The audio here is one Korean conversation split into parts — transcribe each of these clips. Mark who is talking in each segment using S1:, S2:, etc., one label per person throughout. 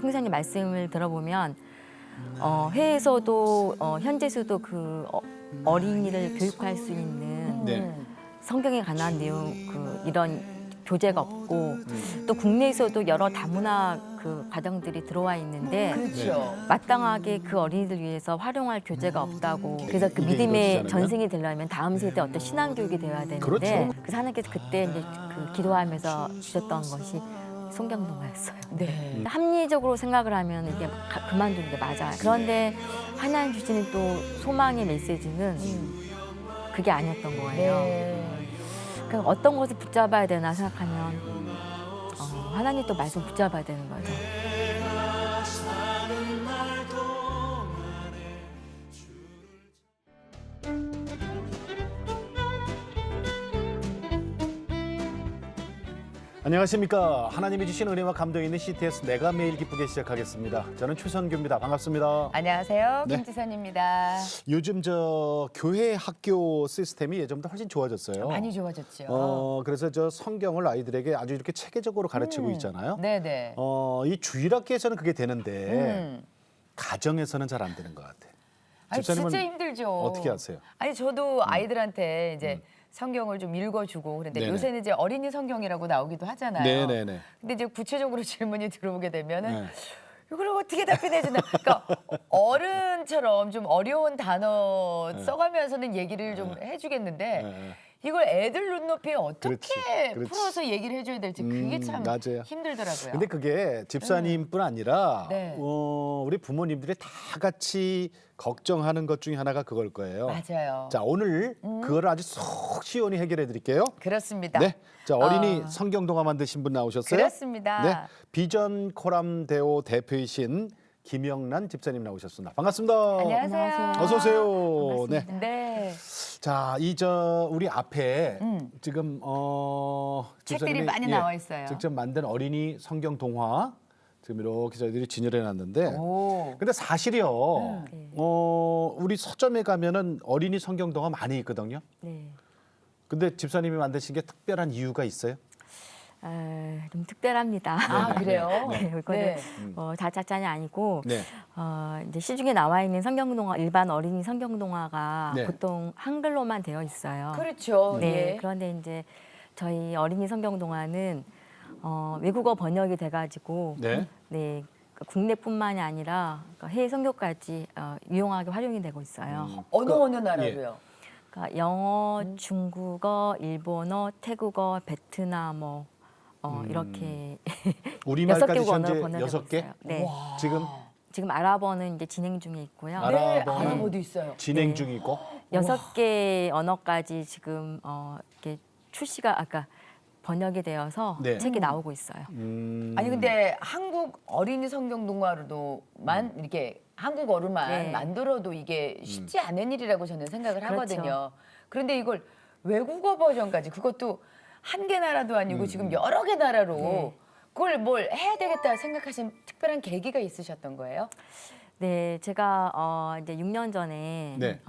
S1: 성사님 말씀을 들어보면 회에서도 현재에서도 그 어린이를 교육할 수 있는
S2: 네.
S1: 성경에 관한 내용 이런 교재가 없고 또 국내에서도 여러 다문화 그 과정들이 들어와 있는데
S3: 그렇죠.
S1: 마땅하게 그 어린이들 위해서 활용할 교재가 없다고. 그래서 그
S2: 이게
S1: 믿음의
S2: 이루어지지
S1: 전승이 되려면 다음 세대 어떤 신앙 교육이 되어야 되는데
S2: 그렇죠.
S1: 그래서 하나님께서 그때 이제 그 기도하면서 주셨던 것이 성경동화였어요.
S3: 네.
S1: 합리적으로 생각을 하면 이게 그만두는 게 맞아요. 그런데 하나님 주시는 또 소망의 메시지는 그게 아니었던 거예요.
S3: 네.
S1: 그러니까 어떤 것을 붙잡아야 되나 생각하면 하나님 또 말씀 붙잡아야 되는 거죠.
S2: 안녕하십니까. 하나님이 주신 은혜와 감동이 있는 CTS 내가 매일 기쁘게 시작하겠습니다. 저는 최선규입니다. 반갑습니다.
S3: 안녕하세요.
S2: 네.
S3: 김지선입니다.
S2: 요즘 저 교회 학교 시스템이 예전보다 훨씬 좋아졌어요.
S3: 많이 좋아졌죠.
S2: 그래서 저 성경을 아이들에게 아주 이렇게 체계적으로 가르치고 있잖아요.
S3: 네네.
S2: 이 주일학교에서는 그게 되는데
S3: 음.
S2: 가정에서는 잘 안 되는 것 같아.
S3: 아니,
S2: 집사님은
S3: 진짜 힘들죠.
S2: 어떻게 하세요?
S3: 아니 저도 아이들한테 이제 성경을 좀 읽어주고 그런데
S2: 네네.
S3: 요새는 이제 어린이 성경이라고 나오기도 하잖아요.
S2: 네네네.
S3: 근데 이제 구체적으로 질문이 들어오게 되면은
S2: 네.
S3: 이걸 어떻게 답변해 주나? 그러니까 어른처럼 좀 어려운 단어 써가면서는 얘기를 좀 해주겠는데
S2: 네.
S3: 이걸 애들 눈높이에 어떻게
S2: 그렇지.
S3: 풀어서 얘기를 해줘야 될지 그게 참
S2: 맞아요.
S3: 힘들더라고요.
S2: 근데 그게 집사님뿐 아니라
S3: 네.
S2: 우리 부모님들이 다 같이 걱정하는 것 중에 하나가 그걸 거예요.
S3: 맞아요.
S2: 자, 오늘 그거를 아주 속 시원히 해결해 드릴게요.
S3: 그렇습니다.
S2: 네. 자, 어린이 성경 동화 만드신 분 나오셨어요?
S3: 그렇습니다.
S2: 네. 비전 코람 대오 대표이신 김영란 집사님 나오셨습니다. 반갑습니다.
S3: 안녕하세요.
S2: 어서 오세요. 네.
S3: 네.
S2: 자, 우리 앞에 지금
S3: 책들이
S2: 집사님이,
S3: 많이 나와 있어요.
S2: 직접 만든 어린이 성경 동화 지금 이렇게 저희들이 진열해 놨는데
S3: 오.
S2: 근데 사실이요. 우리 서점에 가면은 어린이 성경 동화 많이 있거든요.
S1: 네.
S2: 근데 집사님이 만드신 게 특별한 이유가 있어요?
S1: 좀 특별합니다.
S3: 아 그래요?
S1: 네, 이거는
S3: 네.
S1: 자작자이 아니고
S2: 네.
S1: 이제 시중에 나와 있는 성경동화 일반 어린이 성경동화가
S2: 네.
S1: 보통 한글로만 되어 있어요.
S3: 그렇죠.
S1: 네.
S3: 예.
S1: 그런데 이제 저희 어린이 성경동화는 외국어 번역이 돼가지고
S2: 네.
S1: 네, 국내뿐만이 아니라 해외 성경까지 유용하게 활용이 되고 있어요.
S3: 어느 나라로요?
S1: 그러니까 영어, 중국어, 일본어, 태국어, 베트남어 이렇게
S2: 우리말까지
S1: 6개 언어로
S2: 현재
S1: 번역되고
S2: 6개?
S1: 있어요. 네.
S2: 지금
S1: 아랍어는 이제 진행 중에 있고요.
S3: 네,
S2: 아랍어는
S3: 아랍어도 있어요.
S2: 진행
S1: 네.
S2: 중에 있고
S1: 6개 언어까지 지금 이렇게 출시가 아까 번역이 되어서
S2: 네.
S1: 책이 나오고 있어요.
S3: 아니 근데 한국 어린이 성경 동화로도만 이렇게 한국어로만
S1: 네.
S3: 만들어도 이게 쉽지 않은 일이라고 저는 생각을
S1: 그렇죠.
S3: 하거든요. 그런데 이걸 외국어 버전까지 그것도 한 개 나라도 아니고 지금 여러 개 나라로
S1: 네.
S3: 그걸 뭘 해야 되겠다 생각하신 특별한 계기가 있으셨던 거예요?
S1: 네, 제가 이제 6년 전에
S2: 네.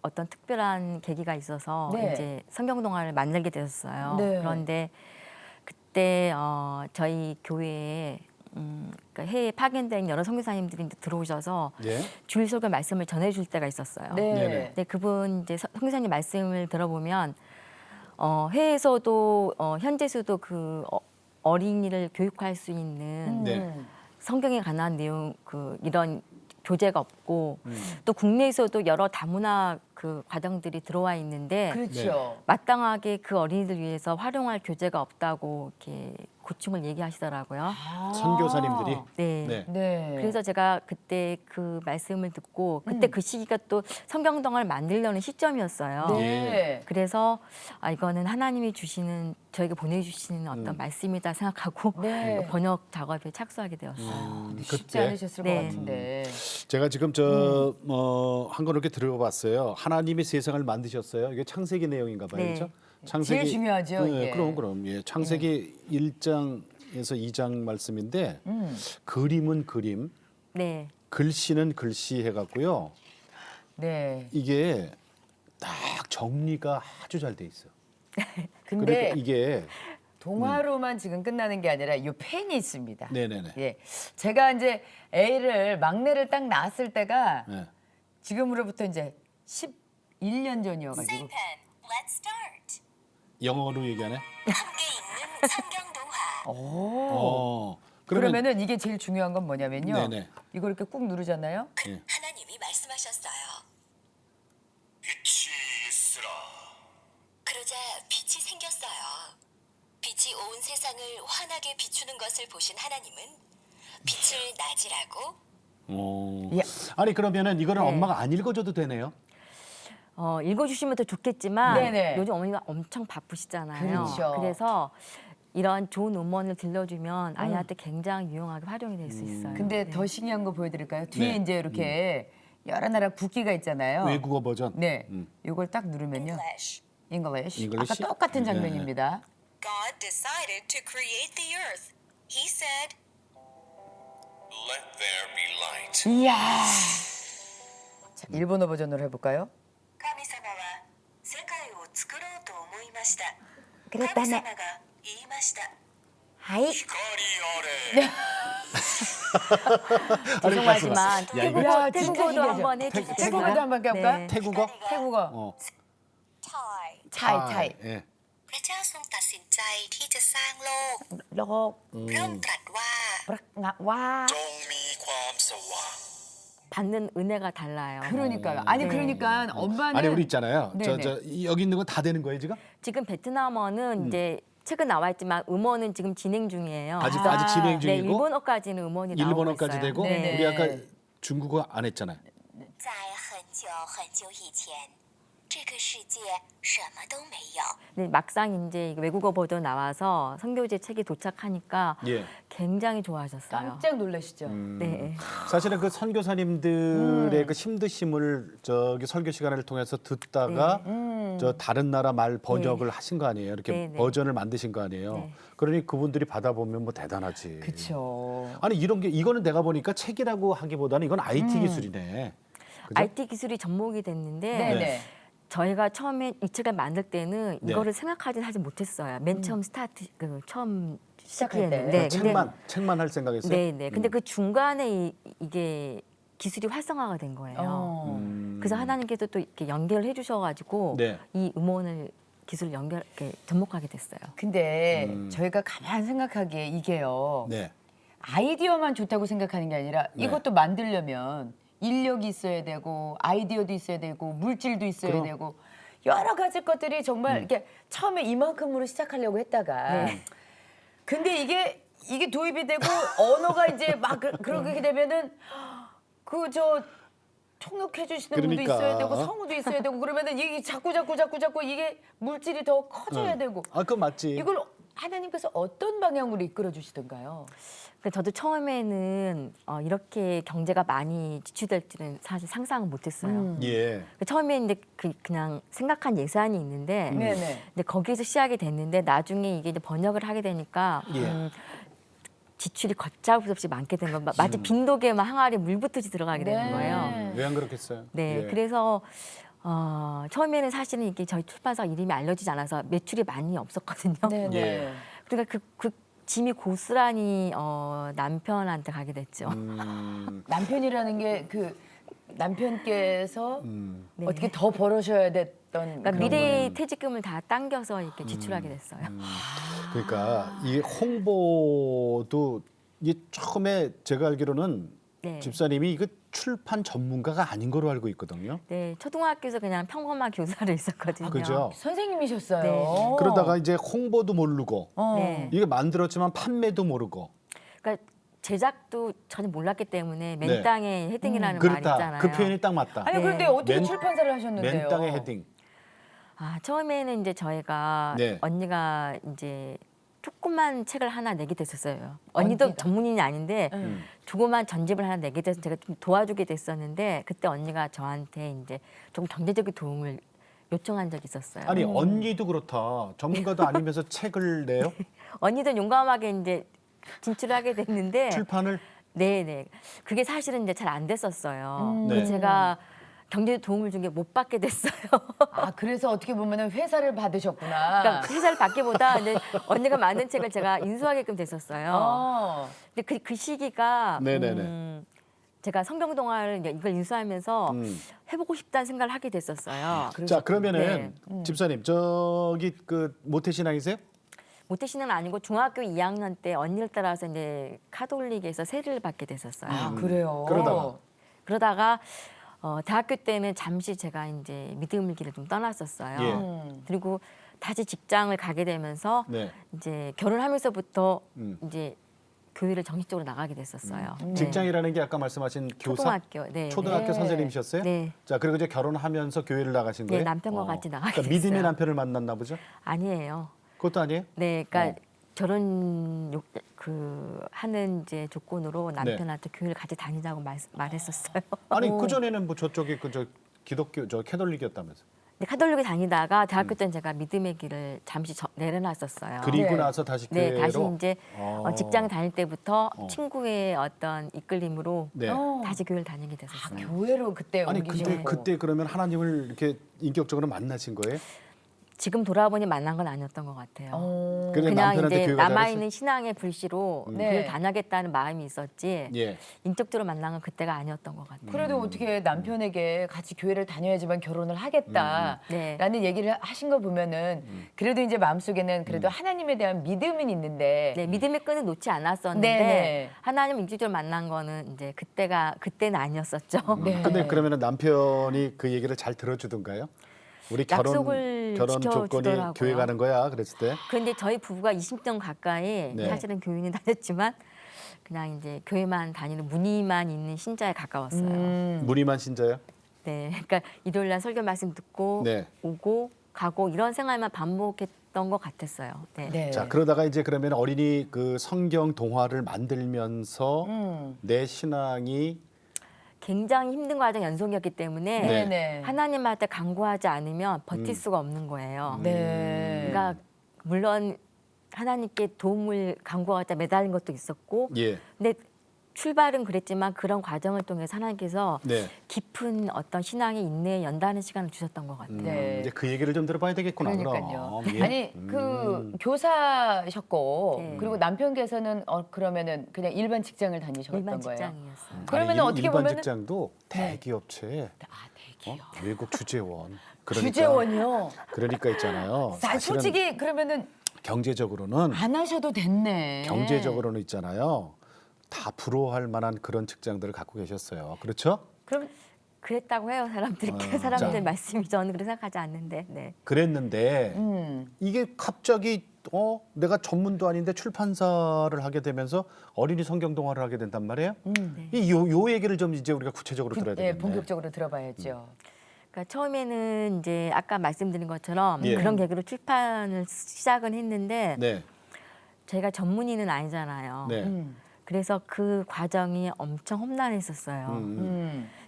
S1: 어떤 특별한 계기가 있어서
S3: 네.
S1: 이제 성경동화를 만들게 되었어요.
S3: 네.
S1: 그런데 그때 저희 교회에 그러니까 해외에 파견된 여러 선교사님들이 이제 들어오셔서
S2: 예.
S1: 주일 설교 말씀을 전해줄 때가 있었어요.
S2: 네네.
S1: 근데 그분 이제 선교사님 말씀을 들어보면 해외에서도 현재에서도 그 어린이를 교육할 수 있는
S2: 네.
S1: 성경에 관한 내용 이런 교재가 없고 또 국내에서도 여러 다문화 그 과정들이 들어와 있는데
S3: 그렇죠.
S1: 마땅하게 그 어린이들 위해서 활용할 교재가 없다고 이렇게 고충을 얘기하시더라고요.
S2: 선교사님들이
S1: 네.
S2: 네.
S3: 네.
S1: 그래서 제가 그때 그 말씀을 듣고 그때 그 시기가 또 성경동화를 만들려는 시점이었어요.
S3: 네.
S1: 그래서 이거는 하나님이 주시는 저에게 보내주시는 어떤 말씀이다 생각하고
S3: 네.
S1: 번역 작업에 착수하게 되었어요.
S3: 쉽지 않으셨을
S1: 네.
S3: 것 같은데.
S2: 제가 지금 한 걸 이렇게 들어봤어요. 하나님이 세상을 만드셨어요. 이게 창세기 내용인가 봐요.
S1: 네.
S2: 그렇죠?
S3: 제일 중요하죠,
S2: 네,
S3: 이게.
S2: 그럼. 예. 창세기 1장에서 2장 말씀인데 그림은 그림,
S1: 네.
S2: 글씨는 글씨 해 갖고요.
S3: 네.
S2: 이게 딱 정리가 아주 잘 돼 있어요.
S3: 근데
S2: 그러니까 이게
S3: 동화로만 지금 끝나는 게 아니라 이 펜이 있습니다.
S2: 네네네.
S3: 예, 제가 이제 막내를 딱 낳았을 때가
S2: 네.
S3: 지금으로부터 이제 11년 전이어가지고.
S4: Pen, let's start.
S2: 영어로 얘기하네.
S4: 함께 읽는 성경 동화.
S3: 오.
S2: 그러면
S3: 그러면은 이게 제일 중요한 건 뭐냐면요.
S2: 네네.
S3: 이걸 이렇게 꾹 누르잖아요.
S2: 예.
S4: 하나님이 말씀하셨어요.
S5: 빛이 있으라.
S4: 그러자 빛이 생겼어요. 빛이 온 세상을 환하게 비추는 것을 보신 하나님은 빛을 낮이라고
S3: 예.
S2: 아니 그러면은 이거는
S1: 네.
S2: 엄마가 안 읽어줘도 되네요.
S1: 읽어주시면 더 좋겠지만
S3: 네네.
S1: 요즘 어머니가 엄청 바쁘시잖아요.
S3: 그렇죠.
S1: 그래서 이런 좋은 음원을 들려주면 아이한테 굉장히 유용하게 활용이 될 수 있어요.
S3: 근데
S1: 네.
S3: 더 신기한 거 보여드릴까요? 뒤에
S2: 네.
S3: 이제 이렇게 여러 나라 국기가 있잖아요.
S2: 외국어 버전.
S3: 네, 이걸 딱 누르면요.
S4: English.
S3: English.
S2: English?
S3: 아까 똑같은
S2: 네.
S3: 장면입니다.
S4: God decided to create the earth. He said,
S5: Let there be light.
S3: 이야. 자, 일본어 버전으로 해볼까요?
S4: 神様は世界を作ろうと思いました。
S3: 그랬다네
S4: 神様が言いました。
S3: 하이.
S5: 光あれ。
S1: 죄송하지만
S2: 이거
S3: 야, 진짜
S1: 태국어도
S3: 신기하죠?
S1: 한번 해주세요.
S3: 태국어도 한번 해볼까?
S1: 네.
S2: 태국어?
S3: 태국어.
S2: 어.
S4: Chai.
S3: 차이.
S2: 예.
S4: พระเจ้าทรงตัดสินใจที่จะสร้างโลก
S3: 럭.
S4: พระองค์ตรัสว่า
S3: 와.
S5: จงมีความสว่าง
S1: 받는 은혜가 달라요.
S3: 그러니까요. 아니
S1: 네.
S3: 그러니까 엄마는
S2: 아니 우리 있잖아요.
S3: 네네.
S2: 여기 있는 건 다 되는 거예요 지금?
S1: 지금 베트남어는 이제 책은 나와 있지만 음원은 지금 진행 중이에요.
S2: 아직
S1: 그래서
S2: 진행
S1: 네,
S2: 중이고
S1: 일본어까지는 음원이 나오고
S2: 일본어까지
S1: 있어요.
S2: 되고
S3: 네네.
S2: 우리 아까 중국어 안 했잖아요.
S4: 在很久很久以前，这个世界什么都没有。
S1: 근데 막상 이제 이거 외국어 버전 나와서 선교제 책이 도착하니까
S2: 예.
S1: 굉장히 좋아하셨어요.
S3: 깜짝 놀라시죠.
S1: 네.
S2: 사실은 그 선교사님들의 그 힘드심을 저기 설교 시간을 통해서 듣다가 저 다른 나라 말 번역을 하신 거 아니에요? 이렇게
S1: 네, 네.
S2: 버전을 만드신 거 아니에요?
S1: 네.
S2: 그러니 그분들이 받아보면 뭐 대단하지.
S3: 그렇죠.
S2: 아니 이런 게 이거는 내가 보니까 책이라고 하기보다는 이건 IT 기술이네. 그죠?
S1: IT 기술이 접목이 됐는데
S3: 네네.
S1: 저희가 처음에 이 책을 만들 때는
S2: 네.
S1: 이거를 생각하진 사실 못했어요. 맨 처음 스타트 처음
S3: 시작할 때.
S1: 시작했는데
S2: 책만 할 생각했어요.
S1: 네네. 근데 그 중간에 이게 기술이 활성화가 된 거예요. 그래서 하나님께서 또 이렇게 연결을 해주셔가지고
S2: 네.
S1: 이 음원을 기술을 이렇게 접목하게 됐어요.
S3: 근데 저희가 가만 생각하기에 이게요.
S2: 네.
S3: 아이디어만 좋다고 생각하는 게 아니라
S2: 네.
S3: 이것도 만들려면 인력이 있어야 되고 아이디어도 있어야 되고 물질도 있어야
S2: 그럼.
S3: 되고 여러 가지 것들이 정말 이렇게 처음에 이만큼으로 시작하려고 했다가
S1: 네.
S3: 근데 이게 도입이 되고 언어가 이제 막 그렇게 되면은 그 저 통역해 주시는 분도
S2: 그러니까.
S3: 있어야 되고 성우도 있어야 되고 그러면은 이게 자꾸 이게 물질이 더 커져야 되고
S2: 아 그건 맞지.
S3: 이걸 하나님께서 어떤 방향으로 이끌어 주시던가요?
S1: 근데 저도 처음에는 이렇게 경제가 많이 지출될 줄은 사실 상상은 못했어요.
S2: 예.
S1: 처음에 이제 그냥 생각한 예산이 있는데
S3: 네네.
S1: 근데 거기에서 시작이 됐는데 나중에 이게 이제 번역을 하게 되니까
S2: 예.
S1: 지출이 걷잡을 수 없이 많게 된 거. 마치 빈독에 막 항아리에 물 붓듯이 들어가게
S3: 네.
S1: 되는 거예요.
S2: 왜 안 그렇겠어요?
S1: 네,
S2: 예.
S1: 그래서 처음에는 사실은 이게 저희 출판사 이름이 알려지지 않아서 매출이 많이 없었거든요.
S3: 네네.
S2: 예.
S1: 그러니까 그 짐이 고스란히 남편한테 가게 됐죠.
S3: 남편이라는 게 그 남편께서
S1: 네.
S3: 어떻게 더 벌으셔야 됐던
S1: 그러니까
S3: 그런
S1: 미래 퇴직금을 다 당겨서 이렇게 지출하게 됐어요.
S2: 그러니까 이 홍보도 이게 처음에 제가 알기로는
S1: 네.
S2: 집사님이 이거 출판 전문가가 아닌 거로 알고 있거든요.
S1: 네, 초등학교에서 그냥 평범한 교사를 했었거든요.
S2: 그죠?
S3: 선생님이셨어요.
S1: 네.
S2: 그러다가 이제 홍보도 모르고
S1: 네.
S2: 이게 만들었지만 판매도 모르고
S1: 그러니까 제작도 전혀 몰랐기 때문에 맨
S2: 네.
S1: 땅에 헤딩이라는 말
S2: 그렇다.
S1: 있잖아요.
S2: 그 표현이 딱 맞다.
S3: 아니
S1: 네.
S3: 그런데 어떻게
S2: 맨-
S3: 출판사를 하셨는데요?
S2: 맨 땅에 헤딩.
S1: 처음에는 이제 저희가
S2: 네.
S1: 언니가 이제 조그만 책을 하나 내게 됐었어요. 언니도
S3: 언니가?
S1: 전문인이 아닌데
S3: 음.
S1: 조그만 전집을 하나 내게 돼서 제가 좀 도와주게 됐었는데 그때 언니가 저한테 이제 조금 경제적인 도움을 요청한 적이 있었어요.
S2: 아니 언니도 그렇다. 전문가도 아니면서 책을 내요?
S1: 언니도 용감하게 이제 진출하게 됐는데
S2: 출판을?
S1: 네네. 그게 사실은 이제 잘 안 됐었어요.
S2: 네.
S1: 제가 경제 도움을 준 게 못 받게 됐어요.
S3: 아 그래서 어떻게 보면은 회사를 받으셨구나.
S1: 그러니까 회사를 받기보다 근데 언니가 만든 책을 제가 인수하게끔 됐었어요.
S3: 어.
S1: 근데 그 시기가
S2: 네네네.
S1: 제가 성경 동화를 이제 이걸 인수하면서 해보고 싶다는 생각을 하게 됐었어요.
S2: 자 그러면은
S1: 네.
S2: 집사님 저기 그 모태신앙이세요?
S1: 모태신앙은 아니고 중학교 2학년 때 언니를 따라서 이제 카톨릭에서 세례를 받게 됐었어요.
S3: 아 그래요.
S1: 그러다가 대학교 때는 잠시 제가 이제 믿음의 길을 좀 떠났었어요.
S2: 예.
S1: 그리고 다시 직장을 가게 되면서
S2: 네.
S1: 이제 결혼하면서부터
S2: 음.
S1: 이제 교회를 정식적으로 나가게 됐었어요. 네.
S2: 직장이라는 게 아까 말씀하신 교사?
S1: 초등학교, 네.
S2: 초등학교
S3: 네.
S2: 선생님이셨어요?
S1: 네.
S2: 자 그리고 이제 결혼하면 교회를 나가신
S1: 네,
S2: 거예요?
S1: 남편과 같이 나가게
S2: 그러니까 믿음의
S1: 됐어요.
S2: 남편을 만났나 보죠?
S1: 아니에요.
S2: 그것도 아니에요?
S1: 네, 그러니까
S2: 어.
S1: 결혼 하는 이제 조건으로 남편한테 교회를 같이 다니자고 말했었어요.
S2: 아니 그 전에는 뭐 저쪽이 그저 기독교 저 캐톨릭이었다면서?
S1: 근데 카톨릭에 다니다가 대학교 때는 제가 믿음의 길을 잠시 내려놨었어요.
S2: 그리고
S3: 네.
S2: 나서 다시
S1: 네,
S2: 교회로.
S1: 다시 이제
S2: 어.
S1: 직장 다닐 때부터
S2: 어.
S1: 친구의 어떤 이끌림으로
S2: 네.
S1: 다시 교회를 다니게
S3: 아,
S1: 됐었어요.
S3: 교회로 그때
S2: 아니
S3: 옮기시고.
S2: 근데 그때 그러면 하나님을 이렇게 인격적으로 만나신 거예요?
S1: 지금 돌아보니 만난 건 아니었던 것 같아요.
S2: 근데
S1: 그냥
S2: 남편한테
S1: 이제
S2: 교회가
S1: 남아있는 신앙의 불씨로
S3: 네.
S1: 교회를 다녀야겠다는 마음이 있었지
S2: 예.
S1: 인격적으로 만난 건 그때가 아니었던 것 같아요.
S3: 그래도 어떻게 남편에게 같이 교회를 다녀야지만 결혼을 하겠다라는
S1: 네.
S3: 얘기를 하신 거 보면은 그래도 이제 마음속에는 그래도 하나님에 대한 믿음은 있는데
S1: 네, 믿음의 끈을 놓지 않았었는데
S3: 네네.
S1: 하나님 인격적으로 만난 거는 이제 그때는 아니었었죠.
S3: 네.
S2: 근데 그러면은 남편이 그 얘기를 잘 들어주던가요? 우리
S1: 약속을
S2: 결혼 조건이
S1: 지켜주더라고요.
S2: 교회 가는 거야 그랬을 때.
S1: 그런데 저희 부부가 20년 가까이
S2: 네.
S1: 사실은 교회는 다녔지만 그냥 이제 교회만 다니는 무늬만 있는 신자에 가까웠어요.
S2: 무늬만 신자요?
S1: 네, 그러니까 일요일 날 설교 말씀 듣고
S2: 네.
S1: 오고 가고 이런 생활만 반복했던 것 같았어요. 네.
S3: 네.
S2: 자 그러다가 이제 그러면 어린이 그 성경 동화를 만들면서 내 신앙이
S1: 굉장히 힘든 과정 연속이었기 때문에
S2: 네.
S3: 네네.
S1: 하나님한테 간구하지 않으면 버틸 수가 없는 거예요.
S3: 네.
S1: 그러니까 물론 하나님께 도움을 간구하자 매달린 것도 있었고,
S2: 예.
S1: 근데 출발은 그랬지만 그런 과정을 통해서 하나님께서
S2: 네.
S1: 깊은 어떤 신앙의 인내에 연다는 시간을 주셨던 것 같아요.
S3: 네.
S2: 이제 그 얘기를 좀 들어봐야 되겠구나.
S3: 그러니까요.
S2: 그럼. 예.
S3: 아니 그 교사셨고
S1: 네.
S3: 그리고 남편께서는 그러면은 그냥 일반 직장을 다니셨던
S1: 일반
S3: 거예요.
S1: 직장이었어요.
S3: 그러면은
S2: 아니,
S3: 어떻게
S2: 일반
S3: 보면은
S2: 직장도 대기업체
S3: 아 대기요.
S2: 외국 주재원. 그러니까,
S3: 주재원이요.
S2: 그러니까 있잖아요.
S3: 자,
S2: 사실은
S3: 솔직히 그러면은
S2: 경제적으로는
S3: 안 하셔도 됐네.
S2: 경제적으로는 있잖아요. 다 부러워할 만한 그런 직장들을 갖고 계셨어요. 그렇죠?
S3: 그럼
S1: 그랬다고 해요 사람들이. 사람들 말씀이 저는 그렇게 생각하지 않는데. 네.
S2: 그랬는데 이게 갑자기 내가 전문도 아닌데 출판사를 하게 되면서 어린이 성경 동화를 하게 된단 말이에요. 요 얘기를 좀 이제 우리가 구체적으로 들어야
S3: 예,
S2: 되겠네.
S3: 본격적으로 들어봐야죠.
S1: 그러니까 처음에는 이제 아까 말씀드린 것처럼
S2: 예.
S1: 그런 계기로 출판을 시작은 했는데
S2: 네.
S1: 저희가 전문의는 아니잖아요.
S2: 네.
S1: 그래서 그 과정이 엄청 험난했었어요.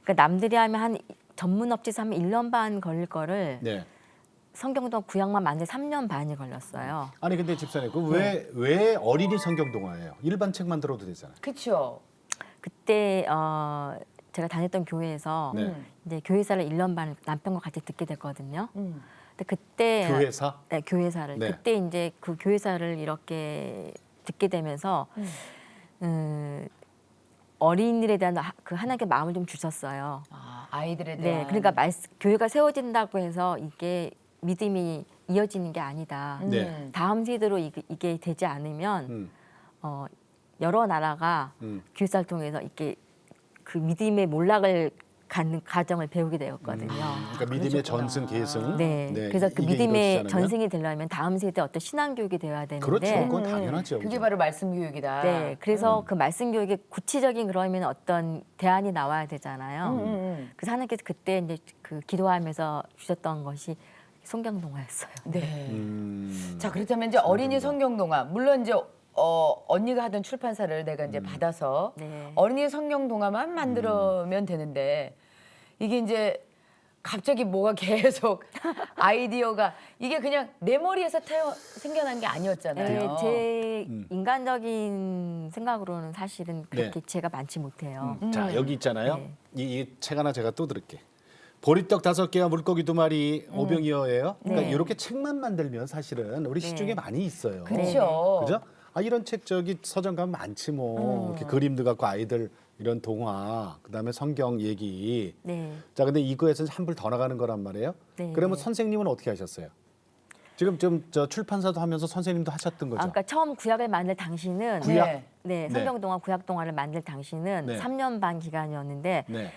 S1: 그러니까 남들이 하면 한 전문 업체에서 하면 1년 반 걸릴 거를
S2: 네.
S1: 성경동 구약만 만들 3년 반이 걸렸어요.
S2: 아니 근데 집사님 왜 어린이 성경 동화예요? 일반 책만 들어도 되잖아요.
S3: 그렇죠.
S1: 그때 제가 다녔던 교회에서
S2: 네.
S1: 이제 교회사를 1년 반 남편과 같이 듣게 됐거든요. 근데 그때
S2: 교회사?
S1: 네, 교회사를
S2: 네.
S1: 그때 이제 그 교회사를 이렇게 듣게 되면서 어린이들에 대한 그 하나님께 마음을 좀 주셨어요.
S3: 아, 아이들에 대한.
S1: 네, 그러니까 교회가 세워진다고 해서 이게 믿음이 이어지는 게 아니다.
S2: 네.
S1: 다음 세대로 이게 되지 않으면 여러 나라가 교회사를 통해서 이렇게 그 믿음의 몰락을 갖는 과정을 배우게 되었거든요.
S2: 그러니까 믿음의 전승 계승.
S1: 네, 그래서 그
S2: 이게
S1: 믿음의
S2: 이루어지지 않으면?
S1: 전승이 되려면 다음 세대 어떤 신앙 교육이 되어야 되는데,
S2: 그렇죠. 그건 당연하죠.
S3: 그게
S2: 그죠?
S3: 바로 말씀 교육이다.
S1: 네, 그래서 그 말씀 교육에 구체적인 그러면 어떤 대안이 나와야 되잖아요. 그래서 하나님께서 그때 이제 그 기도하면서 주셨던 것이 성경 동화였어요.
S3: 네.
S2: 음.
S3: 자 그렇다면 이제 어린이 성경 동화 물론 이제 언니가 하던 출판사를 내가 이제 받아서
S1: 네.
S3: 어린이 성경 동화만 만들면 되는데 이게 이제 갑자기 뭐가 계속 아이디어가 이게 그냥 내 머리에서 생겨난 게 아니었잖아요.
S1: 네, 제 인간적인 생각으로는 사실은 그렇게
S2: 네.
S1: 제가 많지 못해요.
S2: 자 여기 있잖아요.
S1: 네.
S2: 이 책 하나 제가 또 들을게. 보리떡 5개와 물고기 2마리 오병이어예요. 그러니까
S1: 네.
S2: 이렇게 책만 만들면 사실은 우리 시중에 많이 있어요.
S3: 그렇죠.
S2: 그죠? 아 이런 책 저기 서점 가면 많지 뭐. 이렇게 그림도 갖고 아이들 이런 동화, 그다음에 성경 얘기.
S1: 네.
S2: 자, 근데 이거에서 한 불 더 나가는 거란 말이에요.
S1: 네.
S2: 그러면 선생님은 어떻게 하셨어요? 지금 좀 저 출판사도 하면서 선생님도 하셨던 거죠.
S1: 그러니까 처음 구약을 만들 당시는
S2: 구약?
S3: 네.
S1: 네, 성경동화 구약동화를 만들 당시는
S2: 네.
S1: 3년 ban 기간이었는데
S2: 네.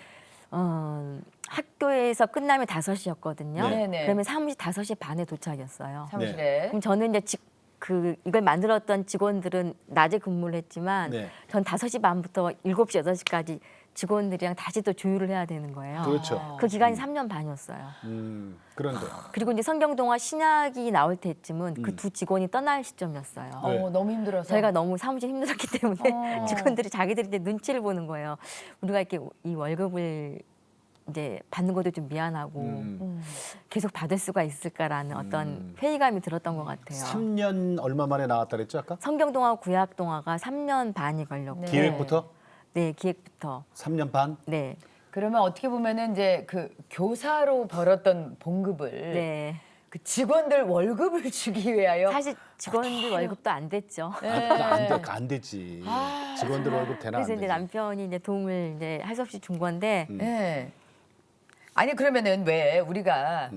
S1: 학교에서 끝나면 5시였거든요.
S3: 네. 네네.
S1: 그러면 사무실 5시 반에 도착이었어요.
S3: 사무실에.
S1: 그럼 저는 이제 이걸 만들었던 직원들은 낮에 근무를 했지만
S2: 네.
S1: 전 5시 반부터 7시, 8시까지 직원들이랑 다시 또 조율을 해야 되는 거예요.
S2: 그렇죠.
S1: 그 기간이 3년 반이었어요.
S2: 그런데
S1: 그리고 이제 성경동화 신약이 나올 때쯤은 그 두 직원이 떠날 시점이었어요.
S2: 네.
S3: 너무 힘들어서.
S1: 저희가 너무 사무실 힘들었기 때문에 직원들이 자기들이 이제 눈치를 보는 거예요. 우리가 이렇게 이 월급을 이제 받는 것도 좀 미안하고 계속 받을 수가 있을까라는 어떤 회의감이 들었던 것 같아요.
S2: 3년 얼마 만에 나왔다 그랬죠 아까?
S1: 성경동화, 구약동화가 3년 반이 걸렸고,
S3: 네.
S2: 기획부터
S1: 네, 기획부터,
S2: 3년 반?
S1: 네,
S3: 그러면 어떻게 보면은 이제 그 교사로 벌었던 봉급을
S1: 네.
S3: 그 직원들 월급을 주기 위하여
S1: 사실 직원들 월급도 안 됐죠.
S2: 안 되지. 직원들 월급 되나 안
S1: 그래서
S2: 되지.
S1: 이제 남편이 이제 도움을 이제 할 수 없이 준 건데,
S3: 네. 아니 그러면은 왜 우리가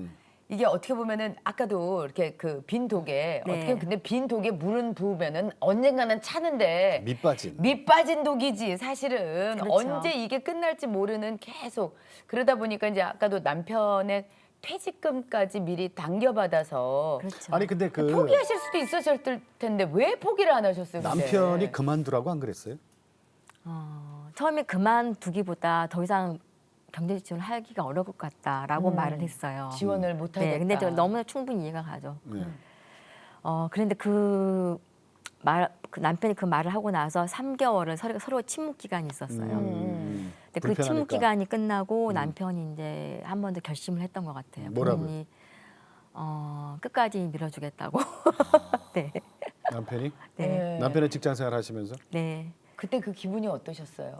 S3: 이게 어떻게 보면은 아까도 이렇게 그 빈 독에
S1: 네.
S3: 어떻게 근데 빈 독에 물은 부으면은 언젠가는 차는데
S2: 밑빠진.
S3: 밑 빠진 독이지 사실은
S1: 그렇죠.
S3: 언제 이게 끝날지 모르는 계속 그러다 보니까 이제 아까도 남편의 퇴직금까지 미리 당겨받아서
S1: 그렇죠.
S2: 아니 근데 그
S3: 포기하실 수도 있으셨을 텐데 왜 포기를 안 하셨어요? 근데?
S2: 남편이 그만두라고 안 그랬어요?
S1: 처음에 그만두기보다 더 이상 경제 지원을 하기가 어려울 것 같다라고 말을 했어요.
S3: 지원을 못 하겠다.
S1: 네, 근데 저 너무나 충분히 이해가 가죠.
S2: 네.
S1: 그런데 그 남편이 그 말을 하고 나서 3개월을 서로 침묵 기간이 있었어요. 근데 그
S2: 불편하니까.
S1: 침묵 기간이 끝나고 남편이 이제 한 번 더 결심을 했던 것 같아요.
S2: 뭐라고요?
S1: 본인이 끝까지 밀어주겠다고. 네,
S2: 남편이?
S1: 네,
S2: 남편의 직장 생활 하시면서?
S1: 네.
S3: 그때 그 기분이 어떠셨어요?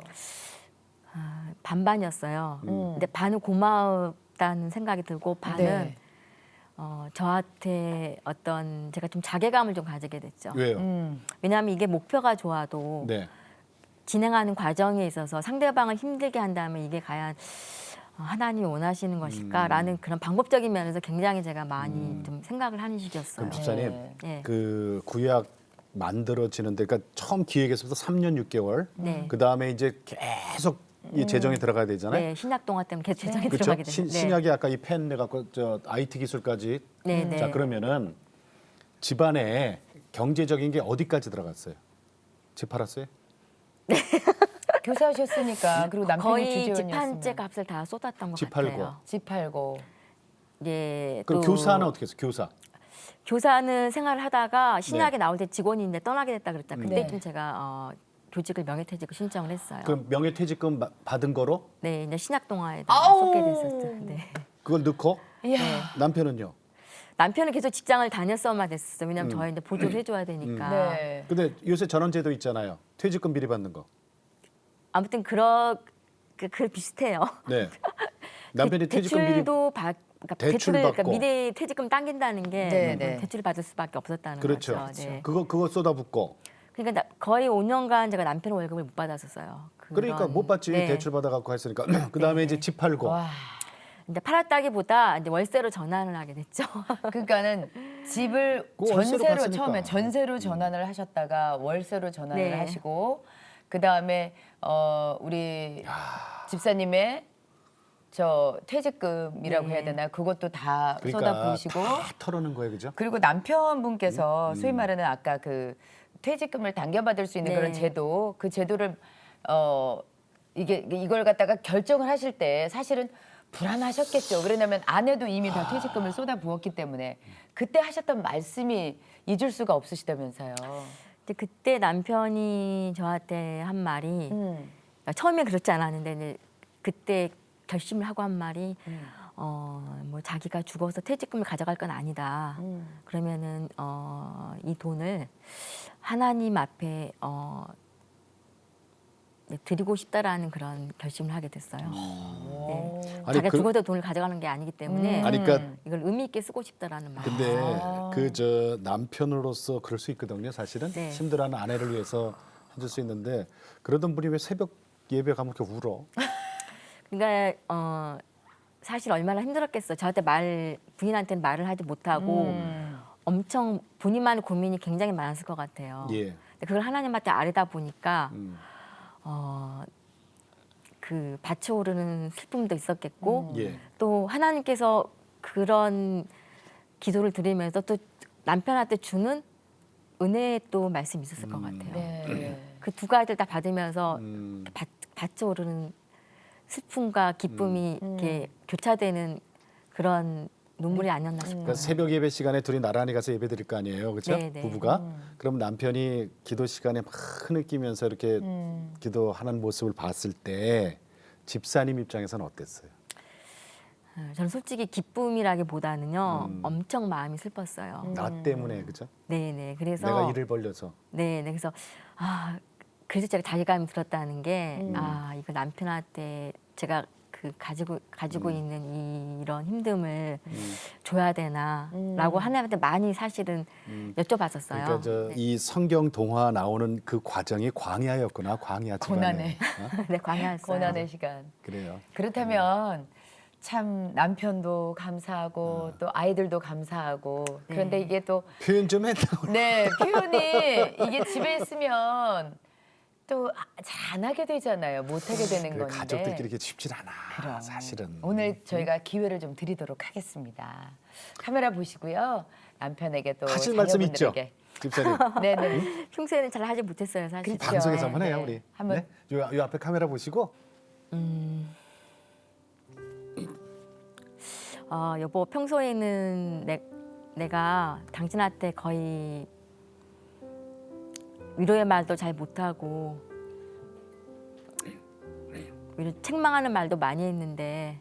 S1: 반반이었어요. 근데 반은 고마웠다는 생각이 들고 반은
S3: 네.
S1: 저한테 어떤 제가 좀 자괴감을 좀 가지게 됐죠.
S2: 왜요?
S1: 왜냐하면 이게 목표가 좋아도
S2: 네.
S1: 진행하는 과정에 있어서 상대방을 힘들게 한다면 이게 과연 하나님이 원하시는 것일까라는 그런 방법적인 면에서 굉장히 제가 많이 좀 생각을 하는 시기였어요.
S2: 그럼 집사님,
S1: 네.
S2: 그 구약 만들어지는데, 그러니까 처음 기획에서부터 3년 6개월,
S1: 네.
S2: 그 다음에 이제 계속 이 재정이 들어가야 되잖아요.
S1: 네, 신약 동화 때문에 계속 재정이
S2: 그렇죠?
S1: 들어가게 되죠.
S2: 신약이 아까 이 펜 내갖고 저 IT 기술까지.
S1: 네, 네.
S2: 자 그러면은 집안에 경제적인 게 어디까지 들어갔어요? 집 팔았어요?
S3: 교사하셨으니까 그리고 남편이
S1: 거의
S3: 주재원이었으면
S1: 집한채 값을 다 쏟았던 것
S2: 집 팔고.
S1: 같아요.
S3: 집 팔고
S1: 예,
S2: 그럼
S1: 또
S2: 교사는 어떻게 했어요? 교사.
S1: 교사는 생활을 하다가 신학에
S2: 네.
S1: 나올 때 직원인데 떠나게 됐다 그랬다. 그때쯤
S3: 네.
S1: 제가 교직을 명예퇴직을 신청을 했어요.
S2: 그럼 명예퇴직금 받은 거로
S1: 네, 이제 신학 동화에다
S3: 아우!
S1: 쏟게 됐었죠. 네.
S2: 그걸 넣고
S3: 이야.
S2: 남편은요?
S1: 남편은 계속 직장을 다녔어만 됐었어요. 왜냐하면 저희 이제 보조를 해줘야 되니까.
S3: 네.
S2: 근데 요새 전원제도 있잖아요. 퇴직금 미리 받는 거.
S1: 아무튼 그 비슷해요.
S2: 네. 남편이 퇴직금 미리
S1: 대출도 그러니까
S2: 대출
S1: 대출을 그러니까
S2: 받고.
S1: 미래 퇴직금 당긴다는 게
S3: 네, 네.
S1: 대출을 받을 수밖에 없었다는
S2: 그렇죠.
S1: 거죠. 네.
S2: 그거 쏟아붓고.
S1: 그러니까 거의 5년간 제가 남편 월급을 못 받았었어요.
S2: 그러니까
S1: 그런-
S2: 못 받지.
S1: 네.
S2: 대출 받아갖고 했으니까. 그다음에 이제 집 팔고.
S3: 와.
S1: 근데 팔았다기보다 이제 월세로 전환을 하게 됐죠.
S3: 그러니까는 집을
S2: 그거 월세로
S3: 전세로
S2: 갔으니까.
S3: 처음에 전세로 전환을 하셨다가 월세로 전환을
S1: 네.
S3: 하시고 그 다음에 우리 집사님의 저 퇴직금이라고
S1: 네.
S3: 해야 되나 그것도 다
S2: 그러니까
S3: 쏟아부으시고
S2: 다 털어놓은 거예요, 그죠?
S3: 그리고 남편분께서 소위 말하는 아까 그 퇴직금을 당겨받을 수 있는
S1: 네.
S3: 그런 제도 그 제도를 이걸 갖다가 결정을 하실 때 사실은 불안하셨겠죠. 왜냐하면 아내도 이미 다 퇴직금을 쏟아부었기 때문에 그때 하셨던 말씀이 잊을 수가 없으시다면서요.
S1: 근데 그때 남편이 저한테 한 말이 그러니까 처음에 그렇지 않았는데 이제 그때 결심을 하고 한 말이 뭐 자기가 죽어서 퇴직금을 가져갈 건 아니다. 그러면은 이 돈을 하나님 앞에 드리고 싶다라는 그런 결심을 하게 됐어요. 네.
S2: 아니,
S1: 자기가
S2: 그-
S1: 죽어도 돈을 가져가는 게 아니기 때문에
S2: 아니, 그러니까
S1: 이걸 의미 있게 쓰고 싶다라는 마음.
S2: 근데 그 저 남편으로서 그럴 수 있거든요. 사실은
S1: 네.
S2: 힘들어하는 아내를 위해서 해줄 수 있는데 그러던 분이 왜 새벽 예배 가면 이렇게 울어?
S1: 그러니까 사실 얼마나 힘들었겠어. 저한테 부인한테는 말을 하지 못하고 엄청 본인만의 고민이 굉장히 많았을 것 같아요.
S2: 예.
S1: 근데 그걸 하나님한테 아뢰다 보니까
S2: 음.
S1: 그 받쳐오르는 슬픔도 있었겠고
S2: 예.
S1: 또 하나님께서 그런 기도를 드리면서 또 남편한테 주는 은혜의 또 말씀이 있었을 것 같아요.
S3: 네.
S1: 그 두 가지를 다 받으면서
S2: 음.
S1: 받쳐오르는 슬픔과 기쁨이 이렇게 교차되는 그런 눈물이 아니었나 싶어요.
S2: 그러니까 새벽 예배 시간에 둘이 나란히 가서 예배 드릴 거 아니에요, 그렇죠?
S1: 네, 네.
S2: 부부가. 그럼 남편이 기도 시간에 막 흐느끼면서 이렇게 기도하는 모습을 봤을 때 집사님 입장에서는 어땠어요?
S1: 저는 솔직히 기쁨이라기보다는요 엄청 마음이 슬펐어요.
S2: 나 때문에, 그죠?
S1: 네네. 그래서
S2: 내가 일을 벌려서.
S1: 네네. 그래서 그래서 제가 자괴감이 들었다는 게 이거 남편한테 제가 그 가지고 있는 이런 힘듦을 줘야 되나라고 하나님한테 많이 사실은 여쭤봤었어요.
S2: 그러니까
S1: 네.
S2: 이 성경 동화 나오는 그 과정이 광야였구나, 광야 집안에.
S3: 고난의.
S1: 네, 광야였어요.
S3: 고난의 시간.
S2: 그래요.
S3: 그렇다면 참 남편도 감사하고 또 아이들도 감사하고 그런데
S1: 네.
S3: 이게 또
S2: 표현 좀 했다고.
S3: 네, 표현이 이게 집에 있으면 또 잘 안 하게 되잖아요. 못 하게 되는
S2: 그래,
S3: 건데.
S2: 가족들끼리 이렇게 쉽진 않아.
S3: 그럼.
S2: 사실은.
S3: 오늘 저희가 기회를 좀 드리도록 하겠습니다. 카메라 보시고요. 남편에게도
S2: 하실 말씀 있죠,
S3: 자녀분들에게.
S2: 집사님.
S3: 네네.
S1: 평소에는 잘 하지 못했어요, 사실.
S3: 그렇죠.
S2: 방송에서 한번 해요,
S3: 네.
S2: 우리.
S3: 한번.
S2: 네? 요 앞에 카메라 보시고.
S1: 여보, 평소에는 내가 당신한테 거의 위로의 말도 잘 못하고 오히려 책망하는 말도 많이 했는데